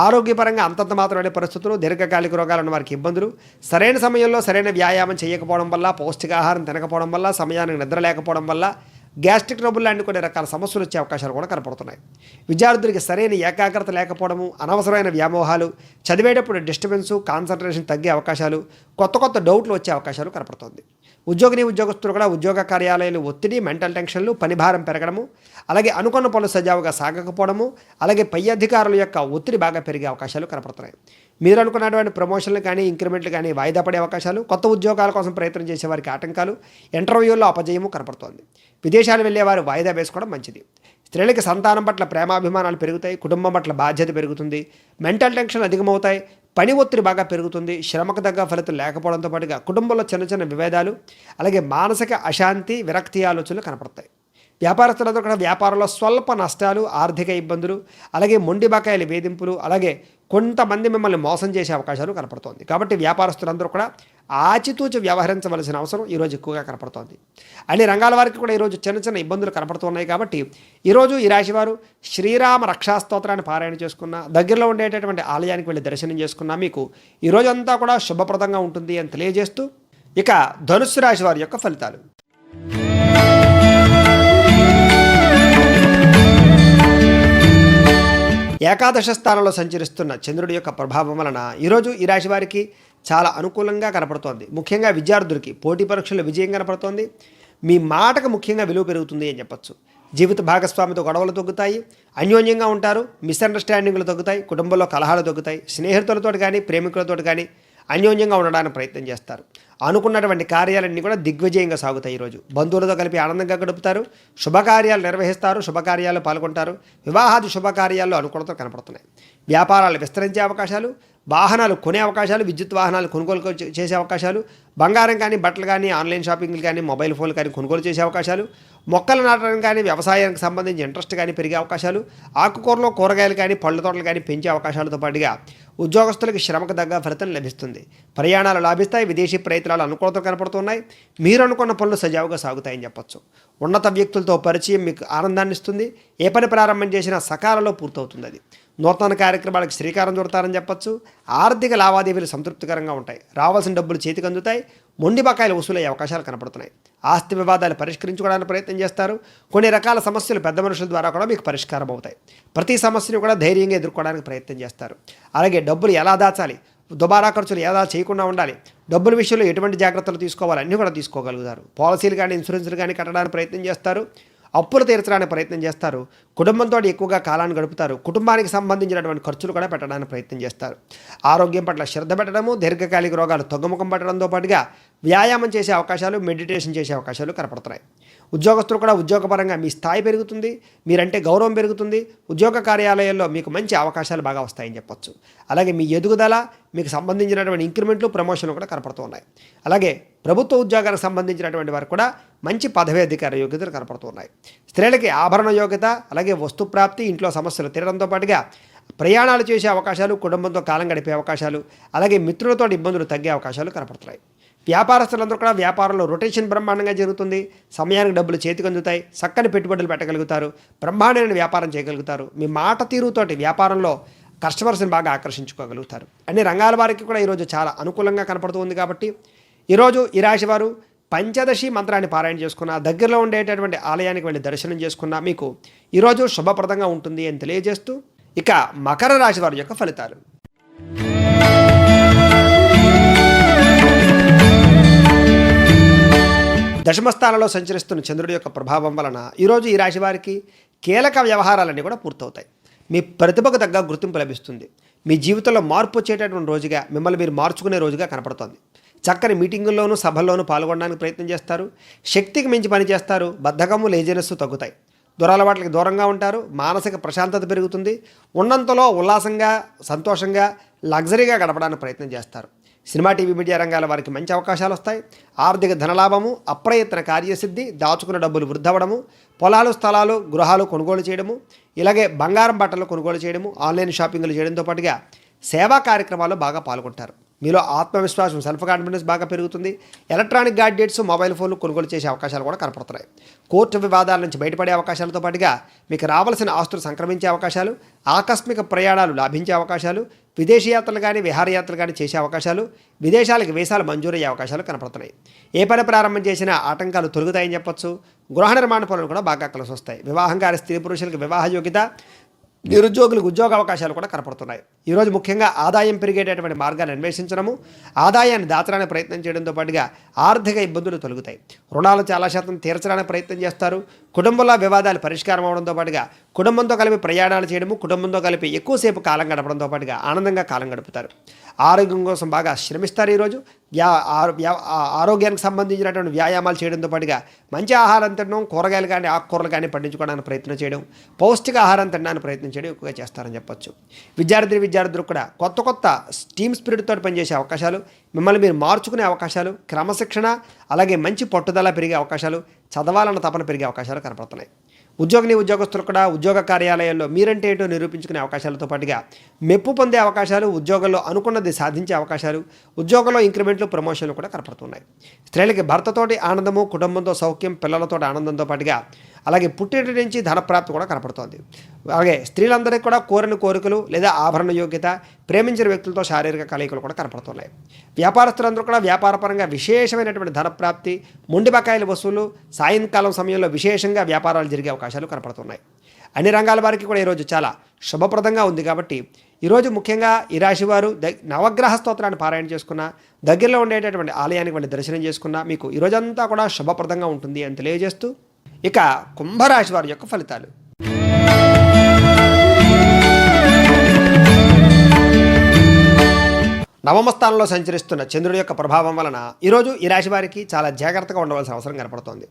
ఆరోగ్యపరంగా అంతంత మాత్రమే పరిస్థితులు, దీర్ఘకాలిక రోగాలు ఉన్న వారికి ఇబ్బందులు, సరైన సమయంలో సరైన వ్యాయామం చేయకపోవడం వల్ల, పౌష్టికాహారం తినకపోవడం వల్ల, సమయానికి నిద్ర లేకపోవడం వల్ల గ్యాస్ట్రిక్ ట్రబుల్ లాంటి కొన్ని రకాల సమస్యలు వచ్చే అవకాశాలు కూడా కనపడుతున్నాయి. విద్యార్థులకి సరైన ఏకాగ్రత లేకపోవడము, అనవసరమైన వ్యామోహాలు, చదివేటప్పుడు డిస్టర్బెన్సు, కాన్సన్ట్రేషన్ తగ్గే అవకాశాలు, కొత్త డౌట్లు వచ్చే అవకాశాలు కనపడుతుంది. ఉద్యోగస్తులు కూడా ఉద్యోగ కార్యాలయాలు ఒత్తిడి, మెంటల్ టెన్షన్లు, పనిభారం పెరగడము, అలాగే అనుకున్న పనులు సజావుగా సాగకపోవడము, అలాగే పై అధికారుల యొక్క ఒత్తిడి బాగా పెరిగే అవకాశాలు కనపడుతున్నాయి. మీరు అనుకున్నటువంటి ప్రమోషన్లు కానీ, ఇంక్రిమెంట్లు కానీ వాయిదా పడే అవకాశాలు, కొత్త ఉద్యోగాల కోసం ప్రయత్నం చేసే వారికి ఆటంకాలు, ఇంటర్వ్యూల్లో అపజయము కనపడుతోంది. విదేశాలు వెళ్ళేవారు వాయిదా వేసుకోవడం మంచిది. స్త్రీలకి సంతానం పట్ల ప్రేమాభిమానాలు పెరుగుతాయి, కుటుంబం పట్ల బాధ్యత పెరుగుతుంది, మెంటల్ టెన్షన్ అధికమవుతాయి, పని ఒత్తిడి బాగా పెరుగుతుంది, శ్రమకు తగ్గ ఫలితం లేకపోవడంతో పాటుగా కుటుంబంలో చిన్న విభేదాలు, అలాగే మానసిక అశాంతి, విరక్తి ఆలోచనలు కనపడతాయి. వ్యాపారస్తులందరూ కూడా వ్యాపారంలో స్వల్ప నష్టాలు, ఆర్థిక ఇబ్బందులు, అలాగే మొండి బకాయిల వేధింపులు, అలాగే కొంతమంది మిమ్మల్ని మోసం చేసే అవకాశాలు కనపడుతోంది. కాబట్టి వ్యాపారస్తులందరూ కూడా ఆచితూచి వ్యవహరించవలసిన అవసరం ఈరోజు ఎక్కువగా కనపడుతోంది. అన్ని రంగాల వారికి కూడా ఈరోజు చిన్న ఇబ్బందులు కనపడుతున్నాయి. కాబట్టి ఈరోజు ఈ రాశివారు శ్రీరామ రక్షాస్తోత్రాన్ని పారాయణ చేసుకున్న, దగ్గరలో ఉండేటటువంటి ఆలయానికి వెళ్ళి దర్శనం చేసుకున్నా మీకు ఈరోజంతా కూడా శుభప్రదంగా ఉంటుంది అని తెలియజేస్తూ, ఇక ధనుస్సు రాశి వారి యొక్క ఫలితాలు. ఏకాదశ స్థానంలో సంచరిస్తున్న చంద్రుడి యొక్క ప్రభావం వలన ఈరోజు ఈ రాశి వారికి చాలా అనుకూలంగా కనపడుతోంది. ముఖ్యంగా విద్యార్థులకి పోటీ పరీక్షల్లో విజయం కనపడుతోంది. మీ మాటకు ముఖ్యంగా విలువ పెరుగుతుంది అని చెప్పచ్చు. జీవిత భాగస్వామితో గొడవలు తగ్గుతాయి, అన్యోన్యంగా ఉంటారు, మిస్అండర్స్టాండింగ్లు తగ్గుతాయి, కుటుంబంలో కలహాలు తగ్గుతాయి, స్నేహితులతో కానీ ప్రేమికులతో కానీ అన్యోన్యంగా ఉండడానికి ప్రయత్నం చేస్తారు. అనుకున్నటువంటి కార్యాలన్నీ కూడా దిగ్విజయంగా సాగుతాయి. ఈరోజు బంధువులతో కలిపి ఆనందంగా గడుపుతారు, శుభకార్యాలు నిర్వహిస్తారు, శుభకార్యాలు పాల్గొంటారు, వివాహాది శుభకార్యాల్లో అనుకూలత కనపడుతున్నాయి. వ్యాపారాలు విస్తరించే అవకాశాలు, వాహనాలు కొనే అవకాశాలు, విద్యుత్ వాహనాలు కొనుగోలు చేసే అవకాశాలు, బంగారం కానీ, బట్టలు కానీ, ఆన్లైన్ షాపింగ్లు కానీ, మొబైల్ ఫోన్లు కానీ కొనుగోలు చేసే అవకాశాలు, మొక్కలు నాటడం కానీ, వ్యవసాయానికి సంబంధించి ఇంట్రెస్ట్ కానీ పెరిగే అవకాశాలు, ఆకుకూరలు, కూరగాయలు కానీ, పళ్ళ తోటలు కానీ పెంచే అవకాశాలతో పాటుగా ఉద్యోగస్తులకు శ్రమకు తగ్గ ఫలితం లభిస్తుంది. ప్రయాణాలు లాభిస్తాయి, విదేశీ ప్రయత్నాలు అనుకూలత కనపడుతున్నాయి, మీరు అనుకున్న పనులు సజావుగా సాగుతాయని చెప్పచ్చు. ఉన్నత వ్యక్తులతో పరిచయం మీకు ఆనందాన్ని ఇస్తుంది, ఏ పని ప్రారంభం చేసినా సకాలంలో పూర్తవుతుంది. అది నూతన కార్యక్రమాలకు శ్రీకారం చుడతారని చెప్పచ్చు. ఆర్థిక లావాదేవీలు సంతృప్తికరంగా ఉంటాయి, రావాల్సిన డబ్బులు చేతికి అందుతాయి, మొండి బకాయిలు వసూలయ్యే అవకాశాలు కనపడుతున్నాయి. ఆస్తి వివాదాలు పరిష్కరించుకోవడానికి ప్రయత్నం చేస్తారు. కొన్ని రకాల సమస్యలు పెద్ద మనుషుల ద్వారా కూడా మీకు పరిష్కారం అవుతాయి. ప్రతి సమస్యను కూడా ధైర్యంగా ఎదుర్కోవడానికి ప్రయత్నం చేస్తారు. అలాగే డబ్బులు ఎలా దాచాలి, దుబారా ఖర్చులు ఎలా చేయకుండా ఉండాలి, డబ్బుల విషయంలో ఎటువంటి జాగ్రత్తలు తీసుకోవాలి అన్నీ కూడా తీసుకోగలుగుతారు. పాలసీలు కానీ, ఇన్సూరెన్స్లు కానీ కట్టడానికి ప్రయత్నం చేస్తారు, అప్పులు తీర్చడానికి ప్రయత్నం చేస్తారు, కుటుంబంతో ఎక్కువగా కాలాన్ని గడుపుతారు, కుటుంబానికి సంబంధించినటువంటి ఖర్చులు కూడా పెట్టడానికి ప్రయత్నం చేస్తారు. ఆరోగ్యం పట్ల శ్రద్ధ పెట్టడము, దీర్ఘకాలిక రోగాలు తగ్గుముఖం పట్టడంతో పాటుగా వ్యాయామం చేసే అవకాశాలు, మెడిటేషన్ చేసే అవకాశాలు కనపడుతున్నాయి. ఉద్యోగస్తులు కూడా ఉద్యోగపరంగా మీ స్థాయి పెరుగుతుంది, మీరంటే గౌరవం పెరుగుతుంది, ఉద్యోగ కార్యాలయాల్లో మీకు మంచి అవకాశాలు బాగా వస్తాయని చెప్పొచ్చు. అలాగే మీ ఎదుగుదల, మీకు సంబంధించినటువంటి ఇంక్రిమెంట్లు, ప్రమోషన్లు కూడా కనపడుతూ ఉన్నాయి. అలాగే ప్రభుత్వ ఉద్యోగాలకు సంబంధించినటువంటి వారు కూడా మంచి పదవి అధికార యోగ్యతలు కనపడుతున్నాయి. స్త్రీలకి ఆభరణ యోగ్యత, అలాగే వస్తు ప్రాప్తి, ఇంట్లో సమస్యలు తీరడంతో పాటుగా ప్రయాణాలు చేసే అవకాశాలు, కుటుంబంతో కాలం గడిపే అవకాశాలు, అలాగే మిత్రులతో ఇబ్బందులు తగ్గే అవకాశాలు కనపడుతున్నాయి. వ్యాపారస్తులందరూ కూడా వ్యాపారంలో రొటేషన్ బ్రహ్మాండంగా జరుగుతుంది. సమయానికి డబ్బులు చేతికి అందుతాయి. చక్కని పెట్టుబడులు పెట్టగలుగుతారు. బ్రహ్మాండమైన వ్యాపారం చేయగలుగుతారు. మీ మాట తీరుతోటి వ్యాపారంలో కస్టమర్స్ని బాగా ఆకర్షించుకోగలుగుతారు. అన్ని రంగాల వారికి కూడా ఈరోజు చాలా అనుకూలంగా కనపడుతుంది. కాబట్టి ఈరోజు ఈ రాశి వారు పంచదశి మంత్రాన్ని పారాయణ చేసుకున్న, దగ్గరలో ఉండేటటువంటి ఆలయానికి వెళ్ళి దర్శనం చేసుకున్న మీకు ఈరోజు శుభప్రదంగా ఉంటుంది అని తెలియజేస్తూ, ఇక మకర రాశి వారి యొక్క ఫలితాలు. దశమస్థానంలో సంచరిస్తున్న చంద్రుడి యొక్క ప్రభావం వలన ఈరోజు ఈ రాశి వారికి కీలక వ్యవహారాలన్నీ కూడా పూర్తవుతాయి. మీ ప్రతిభకు తగ్గ గుర్తింపు లభిస్తుంది. మీ జీవితంలో మార్పు వచ్చేటటువంటి రోజుగా, మిమ్మల్ని మీరు మార్చుకునే రోజుగా కనపడుతోంది. చక్కని మీటింగుల్లోనూ సభల్లోనూ పాల్గొనడానికి ప్రయత్నం చేస్తారు. శక్తికి మించి పనిచేస్తారు. బద్ధకము, లేజినెస్ తగ్గుతాయి. దురలవాట్లకి దూరంగా ఉంటారు. మానసిక ప్రశాంతత పెరుగుతుంది. ఉన్నంతలో ఉల్లాసంగా, సంతోషంగా, లగ్జరీగా గడపడానికి ప్రయత్నం చేస్తారు. సినిమా, టీవీ, మీడియా రంగాల వారికి మంచి అవకాశాలు వస్తాయి. ఆర్థిక ధనలాభము, అప్రయత్న కార్యసిద్ధి, దాచుకున్న డబ్బులు వృద్ధవడము, పొలాలు, స్థలాలు, గృహాలు కొనుగోలు చేయడము, ఇలాగే బంగారం బట్టలు కొనుగోలు చేయడము, ఆన్లైన్ షాపింగ్లు చేయడంతో పాటుగా సేవా కార్యక్రమాల్లో బాగా పాల్గొంటారు. మీలో ఆత్మవిశ్వాసం, సెల్ఫ్ కాన్ఫిడెన్స్ బాగా పెరుగుతుంది. ఎలక్ట్రానిక్ గాడ్జెట్స్, మొబైల్ ఫోన్లు కొనుగోలు చేసే అవకాశాలు కూడా కనపడుతున్నాయి. కోర్టు వివాదాల నుంచి బయటపడే అవకాశాలతో పాటుగా మీకు రావాల్సిన ఆస్తులు సంక్రమించే అవకాశాలు, ఆకస్మిక ప్రయాణాలు లాభించే అవకాశాలు, విదేశయాత్రలు కానీ విహారయాత్రలు కానీ చేసే అవకాశాలు, విదేశాలకు వీసాలు మంజూరయ్యే అవకాశాలు కనపడుతున్నాయి. ఏ పని ప్రారంభం చేసినా ఆటంకాలు తొలగుతాయని చెప్పొచ్చు. గృహ నిర్మాణ పనులు కూడా బాగా కలిసి వస్తాయి. వివాహం కాని స్త్రీ పురుషులకు వివాహ యోగ్యత, నిరుద్యోగులకు ఉద్యోగ అవకాశాలు కూడా కనపడుతున్నాయి. ఈరోజు ముఖ్యంగా ఆదాయం పెరిగేటటువంటి మార్గాన్ని అన్వేషించడము, ఆదాయాన్ని దాచడానికి ప్రయత్నం చేయడంతో పాటుగా ఆర్థిక ఇబ్బందులు తొలగుతాయి. రుణాలు చాలా శాతం తీర్చడానికి ప్రయత్నం చేస్తారు. కుటుంబంలో వివాదాలు పరిష్కారం అవడంతో పాటుగా కుటుంబంతో కలిపి ప్రయాణాలు చేయడము, కుటుంబంతో కలిపి ఎక్కువసేపు కాలం గడపడంతో పాటుగా ఆనందంగా కాలం గడుపుతారు. ఆరోగ్యం కోసం బాగా శ్రమిస్తారు. ఈరోజు ఆరోగ్యానికి సంబంధించినటువంటి వ్యాయామాలు చేయడంతో పాటుగా మంచి ఆహారం తినడం, కూరగాయలు కానీ ఆకుకూరలు కానీ పండించుకోవడానికి ప్రయత్నం చేయడం, పౌష్టిక ఆహారం తినడానికి ప్రయత్నం చేయడం ఎక్కువగా చేస్తారని చెప్పొచ్చు. విద్యార్థులకు కూడా కొత్త టీమ్ స్పిరిట్తో పనిచేసే అవకాశాలు, మిమ్మల్ని మీరు మార్చుకునే అవకాశాలు, క్రమశిక్షణ, అలాగే మంచి పట్టుదల పెరిగే అవకాశాలు, చదవాలన్న తపన పెరిగే అవకాశాలు కనపడుతున్నాయి. ఉద్యోగస్తులు కూడా ఉద్యోగ కార్యాలయాల్లో మీరంటే ఏంటో నిరూపించుకునే అవకాశాలతో పాటుగా మెప్పు పొందే అవకాశాలు, ఉద్యోగంలో అనుకున్నది సాధించే అవకాశాలు, ఉద్యోగంలో ఇంక్రిమెంట్లు, ప్రమోషన్లు కూడా కనపడుతున్నాయి. స్త్రీలకి భర్తతోటి ఆనందము, కుటుంబంతో సౌఖ్యం, పిల్లలతో ఆనందంతో పాటుగా అలాగే పుట్టింటి నుంచి ధనప్రాప్తి కూడా కనపడుతోంది. అలాగే స్త్రీలందరికీ కూడా కోరిన కోరికలు లేదా ఆభరణ యోగ్యత, ప్రేమించిన వ్యక్తులతో శారీరక కలయికలు కూడా కనపడుతున్నాయి. వ్యాపారస్తులందరూ కూడా వ్యాపారపరంగా విశేషమైనటువంటి ధనప్రాప్తి, మొండి బకాయిల వసూలు, సాయంకాలం సమయంలో విశేషంగా వ్యాపారాలు జరిగే అవకాశాలు కనపడుతున్నాయి. అన్ని రంగాల వారికి కూడా ఈరోజు చాలా శుభప్రదంగా ఉంది. కాబట్టి ఈరోజు ముఖ్యంగా ఈ రాశివారు నవగ్రహ స్తోత్రాన్ని పారాయణ చేసుకున్న, దగ్గరలో ఉండేటటువంటి ఆలయానికి వెళ్ళి దర్శనం చేసుకున్న మీకు ఈరోజంతా కూడా శుభప్రదంగా ఉంటుంది అని తెలియజేస్తూ, ఇక కుంభరాశి వారి యొక్క ఫలితాలు. నవమ స్థానంలో సంచరిస్తున్న చంద్రుడి యొక్క ప్రభావం వలన ఈరోజు ఈ రాశి వారికి చాలా జాగ్రత్తగా ఉండవలసిన అవసరం కనపడుతోంది.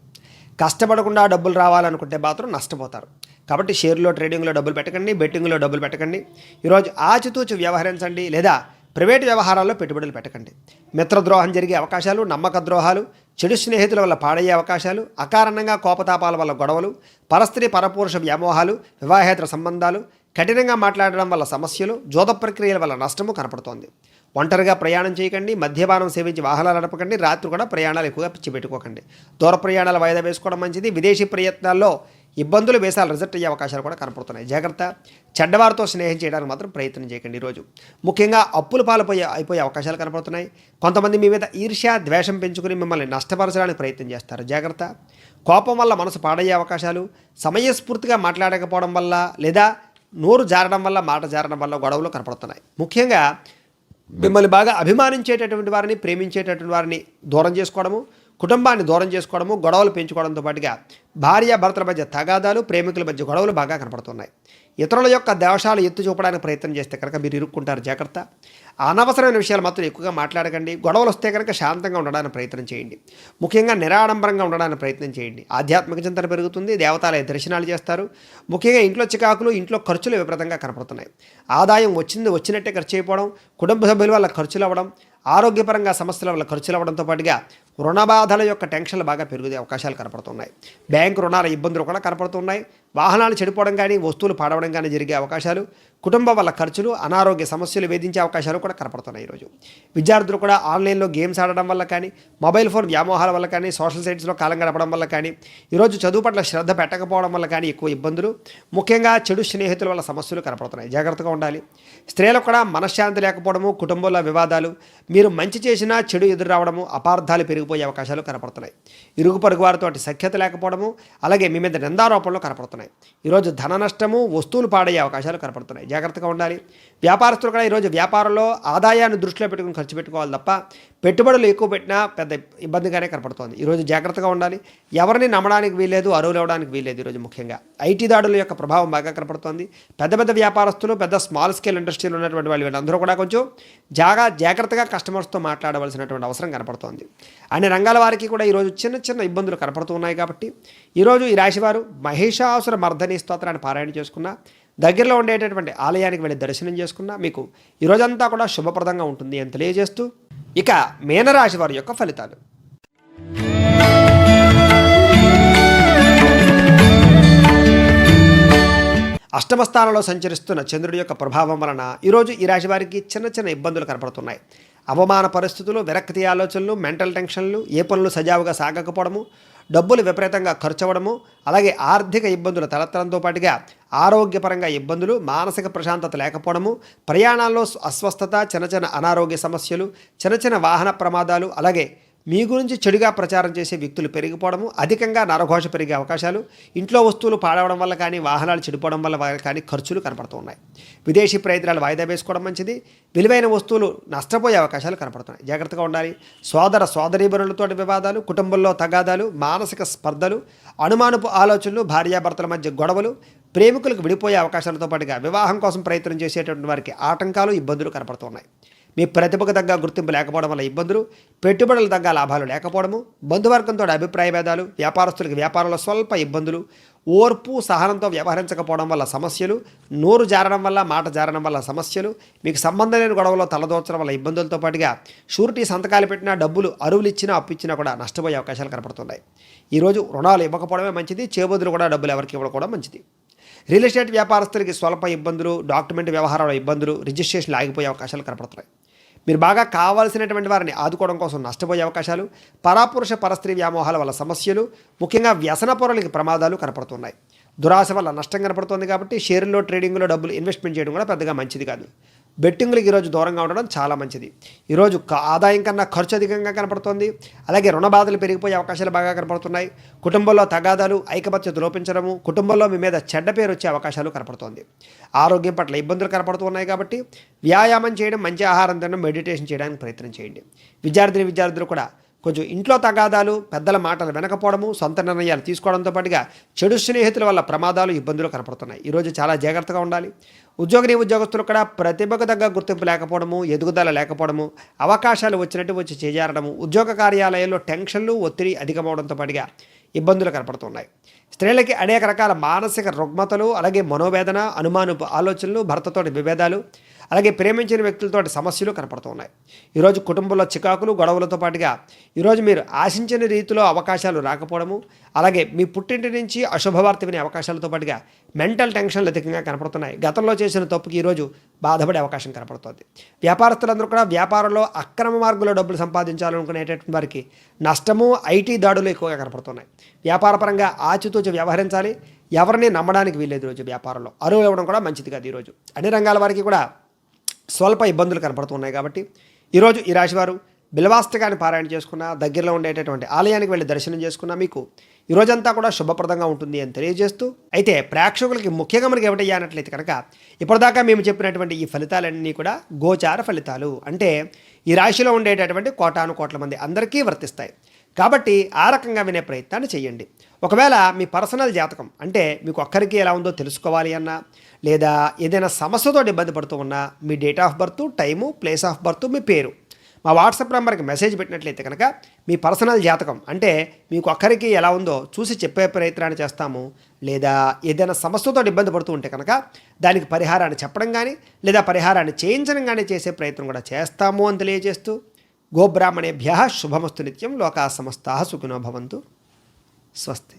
కష్టపడకుండా డబ్బులు రావాలనుకుంటే మాత్రం నష్టపోతారు. కాబట్టి షేర్లో, ట్రేడింగ్లో డబ్బులు పెట్టకండి, బెట్టింగ్లో డబ్బులు పెట్టకండి. ఈరోజు ఆచితూచి వ్యవహరించండి, లేదా ప్రైవేటు వ్యవహారాల్లో పెట్టుబడులు పెట్టకండి. మిత్రద్రోహం జరిగే అవకాశాలు, నమ్మక ద్రోహాలు, చెడు స్నేహితుల వల్ల పాడయ్యే అవకాశాలు, అకారణంగా కోపతాపాల వల్ల గొడవలు, పరస్త్రీ పరపురుష వ్యామోహాలు, వివాహేతర సంబంధాలు, కఠినంగా మాట్లాడడం వల్ల సమస్యలు, జోద ప్రక్రియల వల్ల నష్టము కనపడుతోంది. ఒంటరిగా ప్రయాణం చేయకండి, మద్యపానం సేవించి వాహనాలు నడపకండి, రాత్రి కూడా ప్రయాణాలు ఎక్కువగా పిచ్చి పెట్టుకోకండి. దూర ప్రయాణాలు వాయిదా వేసుకోవడం మంచిది. విదేశీ ప్రయత్నాల్లో ఇబ్బందులు, వేసాలు రిజెక్ట్ అయ్యే అవకాశాలు కూడా కనపడుతున్నాయి. జాగ్రత్త. చెడ్డవారితో స్నేహం చేయడానికి మాత్రం ప్రయత్నం చేయకండి. ఈరోజు ముఖ్యంగా అప్పులు అయిపోయే అవకాశాలు కనపడుతున్నాయి. కొంతమంది మీ మీద ఈర్ష్య, ద్వేషం పెంచుకుని మిమ్మల్ని నష్టపరచడానికి ప్రయత్నం చేస్తారు. జాగ్రత్త. కోపం వల్ల మనసు పాడయ్యే అవకాశాలు, సమయస్ఫూర్తిగా మాట్లాడకపోవడం వల్ల లేదా నోరు జారడం వల్ల, మాట జారడం వల్ల గొడవలు కనపడుతున్నాయి. ముఖ్యంగా మిమ్మల్ని బాగా అభిమానించేటటువంటి వారిని, ప్రేమించేటటువంటి వారిని దూరం చేసుకోవడము, కుటుంబాన్ని దూరం చేసుకోవడము, గొడవలు పెంచుకోవడంతో పాటుగా భార్యాభర్తల మధ్య తగాదాలు, ప్రేమికుల మధ్య గొడవలు బాగా కనపడుతున్నాయి. ఇతరుల యొక్క దోషాలు ఎత్తి చూపడానికి ప్రయత్నం చేస్తే కనుక మీరు ఇరుక్కుంటారు. జాగ్రత్త. అనవసరమైన విషయాలు మాత్రం ఎక్కువగా మాట్లాడకండి. గొడవలు వస్తే కనుక శాంతంగా ఉండడానికి ప్రయత్నం చేయండి. ముఖ్యంగా నిరాడంబరంగా ఉండడానికి ప్రయత్నం చేయండి. ఆధ్యాత్మిక చింతన పెరుగుతుంది. దేవతాలయ దర్శనాలు చేస్తారు. ముఖ్యంగా ఇంట్లో చికాకులు, ఇంట్లో ఖర్చులు విపరీతంగా కనపడుతున్నాయి. ఆదాయం వచ్చినట్టే ఖర్చు అయిపోవడం, కుటుంబ సభ్యుల వల్ల ఖర్చులు అవ్వడం, ఆరోగ్యపరంగా సమస్యల వల్ల ఖర్చులు అవ్వడంతో పాటుగా రుణ బాధల యొక్క టెన్షన్లు బాగా పెరిగే అవకాశాలు కనపడుతున్నాయి. బ్యాంకు రుణాల ఇబ్బందులు కూడా కనపడుతున్నాయి. వాహనాలు చెడిపోవడం కానీ వస్తువులు పాడవడం కానీ జరిగే అవకాశాలు, కుటుంబం వల్ల ఖర్చులు, అనారోగ్య సమస్యలు వేధించే అవకాశాలు కూడా కనపడుతున్నాయి. ఈరోజు విద్యార్థులు కూడా ఆన్లైన్లో గేమ్స్ ఆడడం వల్ల కానీ, మొబైల్ ఫోన్ వ్యామోహాల వల్ల కానీ, సోషల్ సైట్స్లో కాలం గడపడం వల్ల కానీ, ఈరోజు చదువు పట్ల శ్రద్ధ పెట్టకపోవడం వల్ల కానీ ఎక్కువ ఇబ్బందులు, ముఖ్యంగా చెడు స్నేహితుల వల్ల సమస్యలు కనపడుతున్నాయి. జాగ్రత్తగా ఉండాలి. స్త్రీలకు కూడా మనశ్శాంతి లేకపోవడము, కుటుంబంలో వివాదాలు, మీరు మంచి చేసినా చెడు ఎదురు రావడము, అపార్థాలు పెరిగిపోయే అవకాశాలు కనపడుతున్నాయి. ఇరుగు పొరుగు వారితో సఖ్యత లేకపోవడము, అలాగే మీ మీద నిందారోపణలు కనపడుతున్నాయి. ఈరోజు ధన నష్టము, వస్తువులు పాడయ్యే అవకాశాలు కనపడుతున్నాయి. జాగ్రత్తగా ఉండాలి. వ్యాపారస్తులు కూడా ఈరోజు వ్యాపారంలో ఆదాయాన్ని దృష్టిలో పెట్టుకుని ఖర్చు పెట్టుకోవాలి తప్ప పెట్టుబడులు ఎక్కువ పెట్టినా పెద్ద ఇబ్బందిగానే కనపడుతోంది. ఈరోజు జాగ్రత్తగా ఉండాలి. ఎవరిని నమ్మడానికి వీల్లేదు, అరువులు ఇవ్వడానికి వీల్లేదు. ఈరోజు ముఖ్యంగా ఐటీ దాడుల యొక్క ప్రభావం బాగా కనపడుతోంది. పెద్ద పెద్ద వ్యాపారస్తులు, పెద్ద స్మాల్ స్కేల్ ఇండస్ట్రీలు ఉన్నటువంటి వీళ్ళందరూ కూడా కొంచెం జాగ్రత్తగా కస్టమర్స్తో మాట్లాడవలసినటువంటి అవసరం కనపడుతోంది. అన్ని రంగాల వారికి కూడా ఈరోజు చిన్న చిన్న ఇబ్బందులు కనపడుతున్నాయి. కాబట్టి ఈరోజు ఈ రాశివారు మహిషాసుర మర్దని స్తోత్రాన్ని పారాయణ చేసుకున్న, దగ్గరలో ఉండేటటువంటి ఆలయానికి వెళ్ళి దర్శనం చేసుకున్నా మీకు ఈరోజంతా కూడా శుభప్రదంగా ఉంటుంది అని తెలియజేస్తూ, ఇక మీనరాశి వారి యొక్క ఫలితాలు. అష్టమ స్థానంలో సంచరిస్తున్న చంద్రుడి యొక్క ప్రభావం వలన ఈరోజు ఈ రాశి వారికి చిన్న చిన్న ఇబ్బందులు కనపడుతున్నాయి. అవమాన పరిస్థితులు, విరక్తి ఆలోచనలు, మెంటల్ టెన్షన్లు, ఏ పనులు సజావుగా సాగకపోవడము, డబ్బులు విపరీతంగా ఖర్చు అవ్వడము, అలాగే ఆర్థిక ఇబ్బందులు తలెత్తడంతో పాటుగా ఆరోగ్యపరంగా ఇబ్బందులు, మానసిక ప్రశాంతత లేకపోవడము, ప్రయాణాల్లో అస్వస్థత, చిన్న చిన్న అనారోగ్య సమస్యలు, చిన్న చిన్న వాహన ప్రమాదాలు, అలాగే మీ గురించి చెడుగా ప్రచారం చేసే వ్యక్తులు పెరిగిపోవడము, అధికంగా నరఘోష పెరిగే అవకాశాలు, ఇంట్లో వస్తువులు పాడవడం వల్ల కానీ, వాహనాలు చెడిపోవడం వల్ల కానీ ఖర్చులు కనపడుతూ ఉన్నాయి. విదేశీ ప్రయత్నాలు వాయిదా వేసుకోవడం మంచిది. విలువైన వస్తువులు నష్టపోయే అవకాశాలు కనపడుతున్నాయి. జాగ్రత్తగా ఉండాలి. సోదరీమణులతో వివాదాలు, కుటుంబంలో తగాదాలు, మానసిక స్పర్ధలు, అనుమానపు ఆలోచనలు, భార్యాభర్తల మధ్య గొడవలు, ప్రేమికులకు విడిపోయే అవకాశాలతో పాటుగా వివాహం కోసం ప్రయత్నం చేసేటువంటి వారికి ఆటంకాలు, ఇబ్బందులు కనపడుతున్నాయి. మీ ప్రతిభకు తగ్గ గుర్తింపు లేకపోవడం వల్ల ఇబ్బందులు, పెట్టుబడులు తగ్గ లాభాలు లేకపోవడము, బంధువర్గంతో అభిప్రాయ భేదాలు, వ్యాపారస్తులకు వ్యాపారంలో స్వల్ప ఇబ్బందులు, ఓర్పు సహనంతో వ్యవహరించకపోవడం వల్ల సమస్యలు, నోరు జారడం వల్ల, మాట జారడం వల్ల సమస్యలు, మీకు సంబంధం లేని గొడవలో తలదోచడం వల్ల ఇబ్బందులతో పాటుగా షూరిటీ సంతకాలు పెట్టినా, డబ్బులు అరువులు ఇచ్చినా, అప్పు ఇచ్చినా కూడా నష్టపోయే అవకాశాలు కనపడుతున్నాయి. ఈరోజు రుణాలు ఇవ్వకపోవడమే మంచిది. చేబదులు కూడా డబ్బులు ఎవరికి ఇవ్వడం కూడా మంచిది. రియల్ ఎస్టేట్ వ్యాపారస్తులకి స్వల్ప ఇబ్బందులు, డాక్యుమెంట్ వ్యవహారాల ఇబ్బందులు, రిజిస్ట్రేషన్లు ఆగిపోయే అవకాశాలు కనపడుతున్నాయి. మీరు బాగా కావాల్సినటువంటి వారిని ఆదుకోవడం కోసం నష్టపోయే అవకాశాలు, పరాపురుష పరస్త్రీ వ్యామోహాల వల్ల సమస్యలు, ముఖ్యంగా వ్యసన పొరలకి ప్రమాదాలు కనపడుతున్నాయి. దురాశ వల్ల నష్టం కనపడుతుంది. కాబట్టి షేర్లో, ట్రేడింగ్లో డబ్బులు ఇన్వెస్ట్మెంట్ చేయడం కూడా పెద్దగా మంచిది కాదు. బెట్టింగ్లకు ఈరోజు దూరంగా ఉండడం చాలా మంచిది. ఈరోజు ఆదాయం కన్నా ఖర్చు అధికంగా కనపడుతోంది. అలాగే రుణ బాధలు పెరిగిపోయే అవకాశాలు బాగా కనపడుతున్నాయి. కుటుంబంలో తగాదాలు, ఐకమత్యత లోపించడము, కుటుంబంలో మీ మీద చెడ్డ పేరు వచ్చే అవకాశాలు కనపడుతోంది. ఆరోగ్యం పట్ల ఇబ్బందులు కనపడుతున్నాయి. కాబట్టి వ్యాయామం చేయడం, మంచి ఆహారం తినడం, మెడిటేషన్ చేయడానికి ప్రయత్నం చేయండి. విద్యార్థులు కూడా కొంచెం ఇంట్లో తగాదాలు, పెద్దల మాటలు వినకపోవడము, సొంత నిర్ణయాలు తీసుకోవడంతో పాటుగా చెడు స్నేహితుల వల్ల ప్రమాదాలు, ఇబ్బందులు కనపడుతున్నాయి. ఈరోజు చాలా జాగ్రత్తగా ఉండాలి. ఉద్యోగస్తులు కూడా ప్రతిభకు తగ్గ గుర్తింపు లేకపోవడము, ఎదుగుదల లేకపోవడము, అవకాశాలు వచ్చినట్టు వచ్చి చేజారడము, ఉద్యోగ కార్యాలయాల్లో టెన్షన్లు, ఒత్తిడి అధికమవడంతో పాటుగా ఇబ్బందులు కనపడుతున్నాయి. స్త్రీలకి అనేక రకాల మానసిక రుగ్మతలు, అలాగే మనోవేదన, అనుమానపు ఆలోచనలు, భర్తతోటి విభేదాలు, అలాగే ప్రేమించిన వ్యక్తులతో సమస్యలు కనపడుతున్నాయి. ఈరోజు కుటుంబంలో చికాకులు, గొడవలతో పాటుగా ఈరోజు మీరు ఆశించిన రీతిలో అవకాశాలు రాకపోవడము, అలాగే మీ పుట్టింటి నుంచి అశుభవార్త వినే అవకాశాలతో పాటుగా మెంటల్ టెన్షన్లు అధికంగా కనపడుతున్నాయి. గతంలో చేసిన తప్పుకి ఈరోజు బాధపడే అవకాశం కనపడుతుంది. వ్యాపారస్తులందరూ కూడా వ్యాపారంలో అక్రమ మార్గంలో డబ్బులు సంపాదించాలనుకునేటటువంటి వారికి నష్టము, ఐటీ దాడులు ఎక్కువగా కనపడుతున్నాయి. వ్యాపారపరంగా ఆచితూచి వ్యవహరించాలి. ఎవరిని నమ్మడానికి వీల్లేదు. ఈరోజు వ్యాపారంలో అరువు ఇవ్వడం కూడా మంచిది కాదు. ఈరోజు అన్ని రంగాల వారికి కూడా స్వల్ప ఇబ్బందులు కనపడుతున్నాయి. కాబట్టి ఈరోజు ఈ రాశివారు బిల్వాష్టకాన్ని పారాయణ చేసుకున్న, దగ్గరలో ఉండేటటువంటి ఆలయానికి వెళ్ళి దర్శనం చేసుకున్న మీకు ఈరోజంతా కూడా శుభప్రదంగా ఉంటుంది అని తెలియజేస్తూ, అయితే ప్రేక్షకులకి ముఖ్యంగా మనకి ఏమిటయ్యా అన్నట్లయితే కనుక ఇప్పటిదాకా మేము చెప్పినటువంటి ఈ ఫలితాలన్నీ కూడా గోచార ఫలితాలు, అంటే ఈ రాశిలో ఉండేటటువంటి కోటాను కోట్ల మంది అందరికీ వర్తిస్తాయి. కాబట్టి ఆ రకంగా వినే ప్రయత్నాన్ని చేయండి. ఒకవేళ మీ పర్సనల్ జాతకం అంటే మీకు ఒక్కరికి ఎలా ఉందో తెలుసుకోవాలి అన్నా, లేదా ఏదైనా సమస్యతో ఇబ్బంది పడుతూ ఉన్నా, మీ date of birth, time, place of birth, మీ పేరు మా వాట్సాప్ నెంబర్కి మెసేజ్ పెట్టినట్లయితే కనుక మీ పర్సనల్ జాతకం అంటే మీకు ఒక్కరికి ఎలా ఉందో చూసి చెప్పే ప్రయత్నాన్ని చేస్తాము. లేదా ఏదైనా సమస్యతో ఇబ్బంది పడుతూ ఉంటే కనుక దానికి పరిహారాన్ని చెప్పడం కానీ, లేదా పరిహారాన్ని చేయించడం కానీ చేసే ప్రయత్నం కూడా చేస్తాము అని తెలియజేస్తూ, గోబ్రాహ్మణేభ్య శుభమస్తు నిత్యం. లోకా సమస్తాః సుఖినో భవంతు. స్వస్తి.